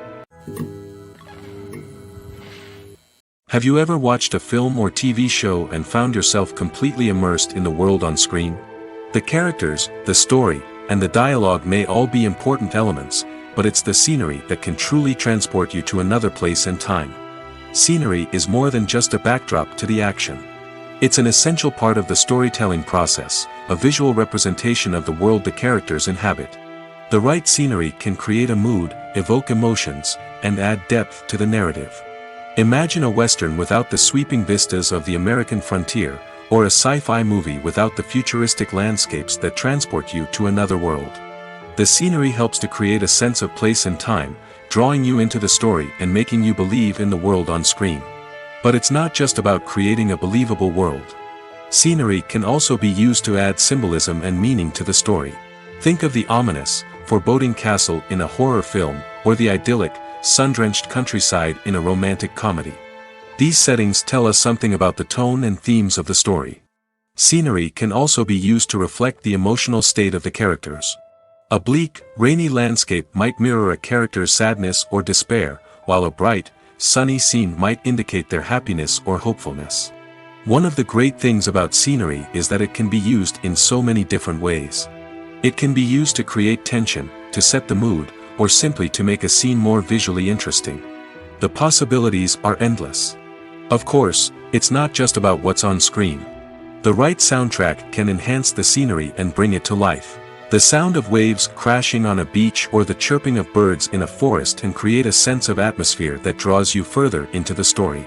Have you ever watched a film or TV show and found yourself completely immersed in the world on screen? The characters, the story, and the dialogue may all be important elements, but it's the scenery that can truly transport you to another place and time. Scenery is more than just a backdrop to the action. It's an essential part of the storytelling process, a visual representation of the world the characters inhabit. The right scenery can create a mood, evoke emotions, and add depth to the narrative. Imagine a Western without the sweeping vistas of the American frontier, or a sci-fi movie without the futuristic landscapes that transport you to another world. The scenery helps to create a sense of place and time, drawing you into the story and making you believe in the world on screen. But it's not just about creating a believable world. Scenery can also be used to add symbolism and meaning to the story. Think of the ominous, foreboding castle in a horror film, or the idyllic, sun-drenched countryside in a romantic comedy. These settings tell us something about the tone and themes of the story. Scenery can also be used to reflect the emotional state of the characters. A bleak, rainy landscape might mirror a character's sadness or despair, while a bright, sunny scene might indicate their happiness or hopefulness. One of the great things about scenery is that it can be used in so many different ways. It can be used to create tension, to set the mood, or simply to make a scene more visually interesting. The possibilities are endless. Of course, it's not just about what's on screen. The right soundtrack can enhance the scenery and bring it to life. The sound of waves crashing on a beach or the chirping of birds in a forest can create a sense of atmosphere that draws you further into the story.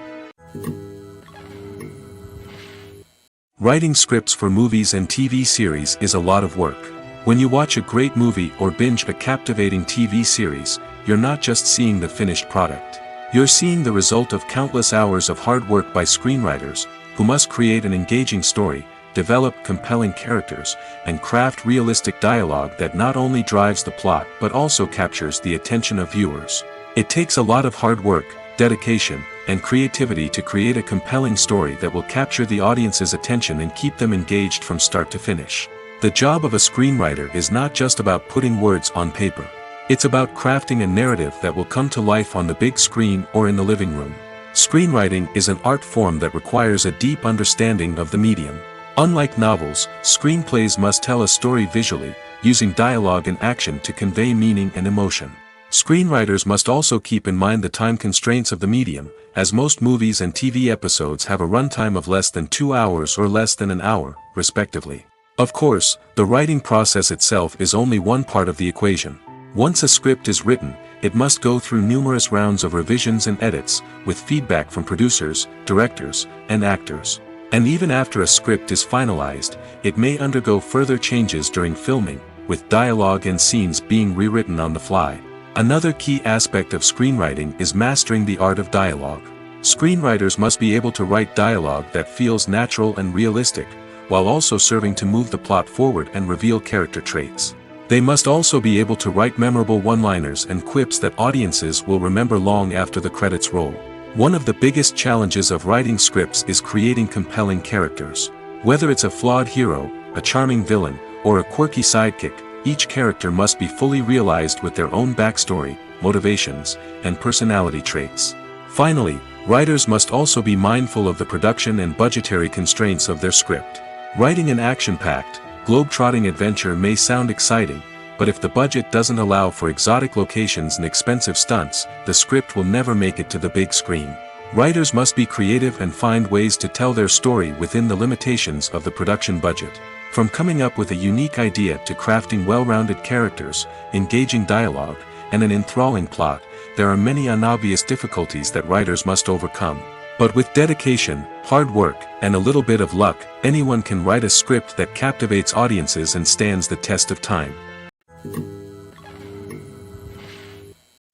Writing scripts for movies and TV series is a lot of work. When you watch a great movie or binge a captivating TV series, you're not just seeing the finished product. You're seeing the result of countless hours of hard work by screenwriters, who must create an engaging story, develop compelling characters, and craft realistic dialogue that not only drives the plot but also captures the attention of viewers. It takes a lot of hard work, dedication, and creativity to create a compelling story that will capture the audience's attention and keep them engaged from start to finish. The job of a screenwriter is not just about putting words on paper. It's about crafting a narrative that will come to life on the big screen or in the living room. Screenwriting is an art form that requires a deep understanding of the medium. Unlike novels, screenplays must tell a story visually, using dialogue and action to convey meaning and emotion. Screenwriters must also keep in mind the time constraints of the medium, as most movies and TV episodes have a runtime of less than 2 hours or less than an hour, respectively. Of course, the writing process itself is only one part of the equation. Once a script is written, it must go through numerous rounds of revisions and edits, with feedback from producers, directors, and actors. And even after a script is finalized, it may undergo further changes during filming, with dialogue and scenes being rewritten on the fly. Another key aspect of screenwriting is mastering the art of dialogue. Screenwriters must be able to write dialogue that feels natural and realistic, while also serving to move the plot forward and reveal character traits. They must also be able to write memorable one-liners and quips that audiences will remember long after the credits roll. One of the biggest challenges of writing scripts is creating compelling characters. Whether it's a flawed hero, a charming villain, or a quirky sidekick, each character must be fully realized with their own backstory, motivations, and personality traits. Finally, writers must also be mindful of the production and budgetary constraints of their script. Writing an action-packed, globe-trotting adventure may sound exciting, but if the budget doesn't allow for exotic locations and expensive stunts, the script will never make it to the big screen. Writers must be creative and find ways to tell their story within the limitations of the production budget. From coming up with a unique idea to crafting well-rounded characters, engaging dialogue, and an enthralling plot, there are many unobvious difficulties that writers must overcome. But with dedication, hard work, and a little bit of luck, anyone can write a script that captivates audiences and stands the test of time.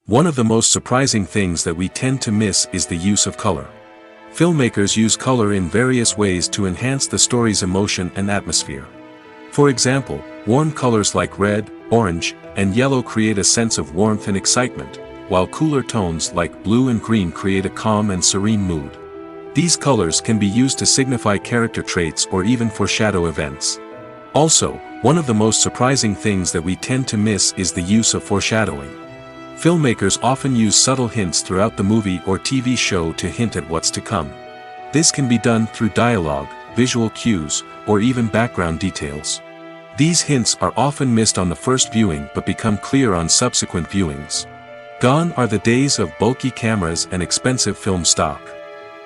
One of the most surprising things that we tend to miss is the use of color. Filmmakers use color in various ways to enhance the story's emotion and atmosphere. For example, warm colors like red, orange, and yellow create a sense of warmth and excitement, while cooler tones like blue and green create a calm and serene mood. These colors can be used to signify character traits or even foreshadow events. Also, one of the most surprising things that we tend to miss is the use of foreshadowing. Filmmakers often use subtle hints throughout the movie or TV show to hint at what's to come. This can be done through dialogue, visual cues, or even background details. These hints are often missed on the first viewing but become clear on subsequent viewings. Gone are the days of bulky cameras and expensive film stock.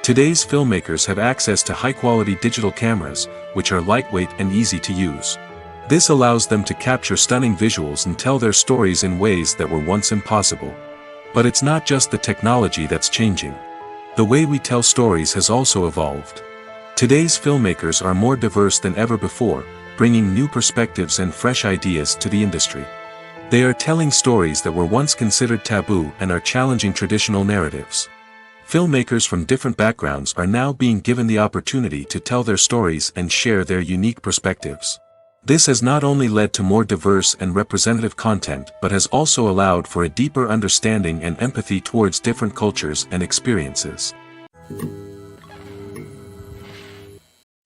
Today's filmmakers have access to high-quality digital cameras, which are lightweight and easy to use. This allows them to capture stunning visuals and tell their stories in ways that were once impossible. But it's not just the technology that's changing. The way we tell stories has also evolved. Today's filmmakers are more diverse than ever before, bringing new perspectives and fresh ideas to the industry. They are telling stories that were once considered taboo and are challenging traditional narratives. Filmmakers from different backgrounds are now being given the opportunity to tell their stories and share their unique perspectives. This has not only led to more diverse and representative content but has also allowed for a deeper understanding and empathy towards different cultures and experiences.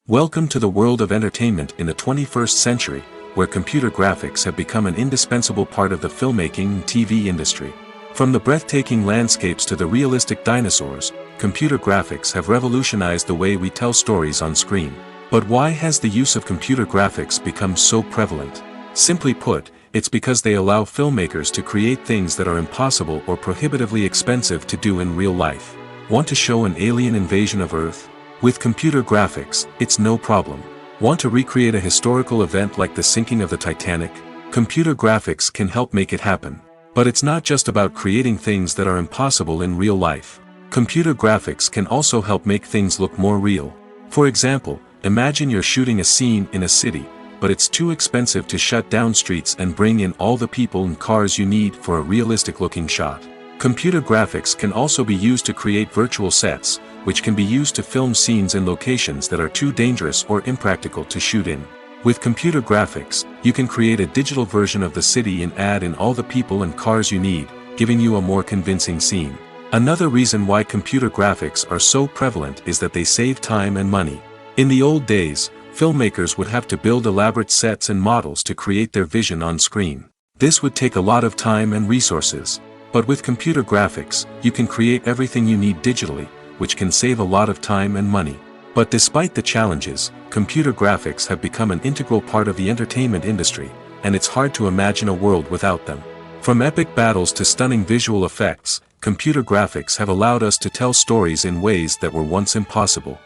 Welcome to the world of entertainment in the 21st century, where computer graphics have become an indispensable part of the filmmaking and TV industry. From the breathtaking landscapes to the realistic dinosaurs, computer graphics have revolutionized the way we tell stories on screen. But why has the use of computer graphics become so prevalent? Simply put, it's because they allow filmmakers to create things that are impossible or prohibitively expensive to do in real life. Want to show an alien invasion of Earth? With computer graphics, it's no problem. Want to recreate a historical event like the sinking of the Titanic? Computer graphics can help make it happen. But it's not just about creating things that are impossible in real life. Computer graphics can also help make things look more real. For example, imagine you're shooting a scene in a city, but it's too expensive to shut down streets and bring in all the people and cars you need for a realistic-looking shot. Computer graphics can also be used to create virtual sets, which can be used to film scenes in locations that are too dangerous or impractical to shoot in. With computer graphics, you can create a digital version of the city and add in all the people and cars you need, giving you a more convincing scene. Another reason why computer graphics are so prevalent is that they save time and money. In the old days, filmmakers would have to build elaborate sets and models to create their vision on screen. This would take a lot of time and resources. But with computer graphics, you can create everything you need digitally, which can save a lot of time and money. But despite the challenges, computer graphics have become an integral part of the entertainment industry, and it's hard to imagine a world without them. From epic battles to stunning visual effects, computer graphics have allowed us to tell stories in ways that were once impossible.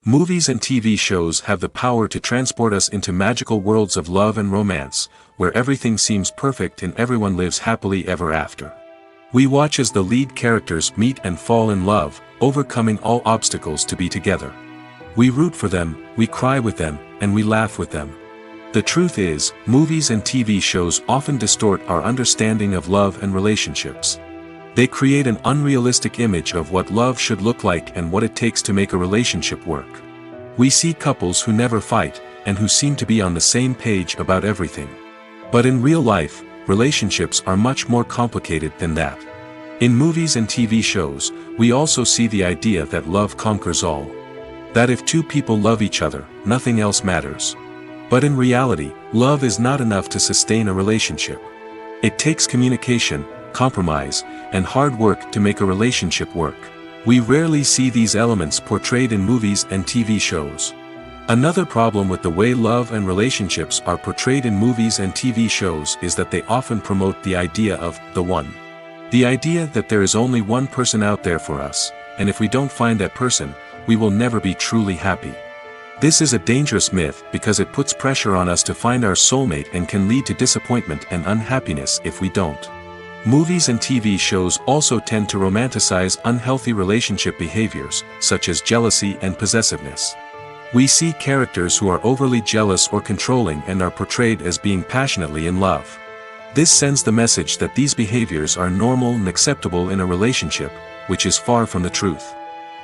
Movies and TV shows have the power to transport us into magical worlds of love and romance, where everything seems perfect and everyone lives happily ever after. We watch as the lead characters meet and fall in love, overcoming all obstacles to be together. We root for them, we cry with them, and we laugh with them. The truth is, movies and TV shows often distort our understanding of love and relationships. They create an unrealistic image of what love should look like and what it takes to make a relationship work. We see couples who never fight, and who seem to be on the same page about everything. But in real life, relationships are much more complicated than that. In movies and TV shows, we also see the idea that love conquers all. That if two people love each other, nothing else matters. But in reality, love is not enough to sustain a relationship. It takes communication, compromise, and hard work to make a relationship work. We rarely see these elements portrayed in movies and TV shows. Another problem with the way love and relationships are portrayed in movies and TV shows is that they often promote the idea of the one. The idea that there is only one person out there for us, and if we don't find that person, we will never be truly happy. This is a dangerous myth because it puts pressure on us to find our soulmate and can lead to disappointment and unhappiness if we don't. Movies and TV shows also tend to romanticize unhealthy relationship behaviors, such as jealousy and possessiveness. We see characters who are overly jealous or controlling and are portrayed as being passionately in love. This sends the message that these behaviors are normal and acceptable in a relationship, which is far from the truth.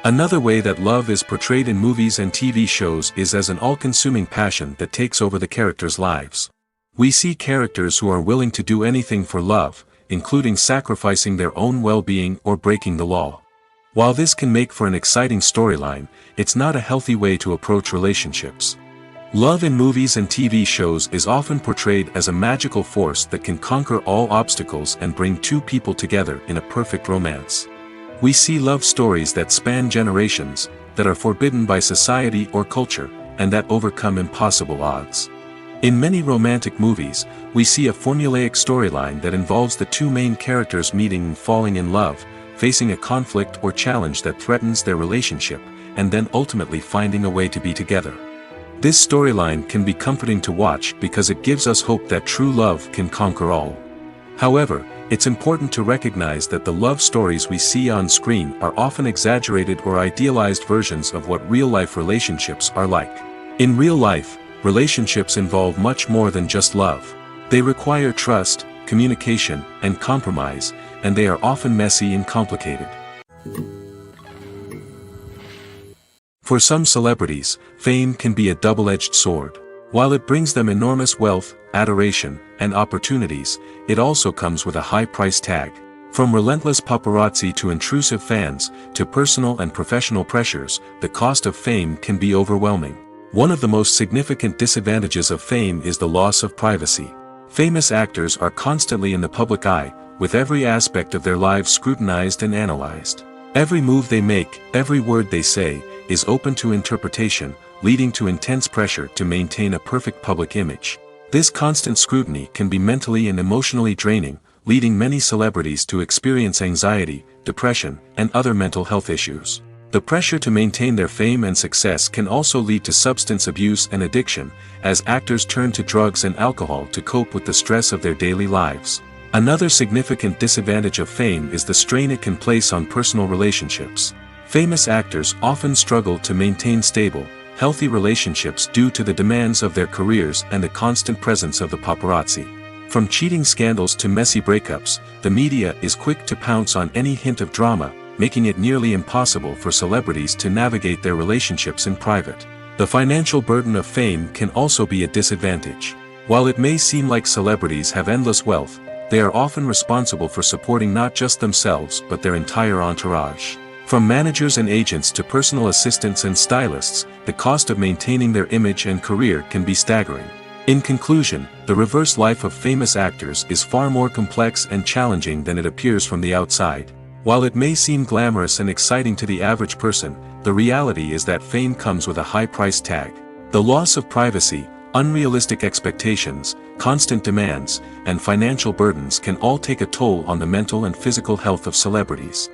Another way that love is portrayed in movies and TV shows is as an all-consuming passion that takes over the characters' lives. We see characters who are willing to do anything for love, including sacrificing their own well-being or breaking the law. While this can make for an exciting storyline, it's not a healthy way to approach relationships. Love in movies and TV shows is often portrayed as a magical force that can conquer all obstacles and bring two people together in a perfect romance. We see love stories that span generations, that are forbidden by society or culture, and that overcome impossible odds. In many romantic movies, we see a formulaic storyline that involves the two main characters meeting and falling in love, facing a conflict or challenge that threatens their relationship, and then ultimately finding a way to be together. This storyline can be comforting to watch because it gives us hope that true love can conquer all. However, it's important to recognize that the love stories we see on screen are often exaggerated or idealized versions of what real-life relationships are like. In real life, relationships involve much more than just love. They require trust, communication, and compromise, and they are often messy and complicated. For some celebrities, fame can be a double-edged sword. While it brings them enormous wealth, adoration, and opportunities, it also comes with a high price tag. From relentless paparazzi to intrusive fans, to personal and professional pressures, the cost of fame can be overwhelming. One of the most significant disadvantages of fame is the loss of privacy. Famous actors are constantly in the public eye, with every aspect of their lives scrutinized and analyzed. Every move they make, every word they say, is open to interpretation, leading to intense pressure to maintain a perfect public image. This constant scrutiny can be mentally and emotionally draining, leading many celebrities to experience anxiety, depression, and other mental health issues. The pressure to maintain their fame and success can also lead to substance abuse and addiction, as actors turn to drugs and alcohol to cope with the stress of their daily lives. Another significant disadvantage of fame is the strain it can place on personal relationships. Famous actors often struggle to maintain stable, healthy relationships due to the demands of their careers and the constant presence of the paparazzi. From cheating scandals to messy breakups, the media is quick to pounce on any hint of drama, making it nearly impossible for celebrities to navigate their relationships in private. The financial burden of fame can also be a disadvantage. While it may seem like celebrities have endless wealth, they are often responsible for supporting not just themselves but their entire entourage. From managers and agents to personal assistants and stylists, the cost of maintaining their image and career can be staggering. In conclusion, the reverse life of famous actors is far more complex and challenging than it appears from the outside. While it may seem glamorous and exciting to the average person, the reality is that fame comes with a high price tag. The loss of privacy, unrealistic expectations, constant demands, and financial burdens can all take a toll on the mental and physical health of celebrities.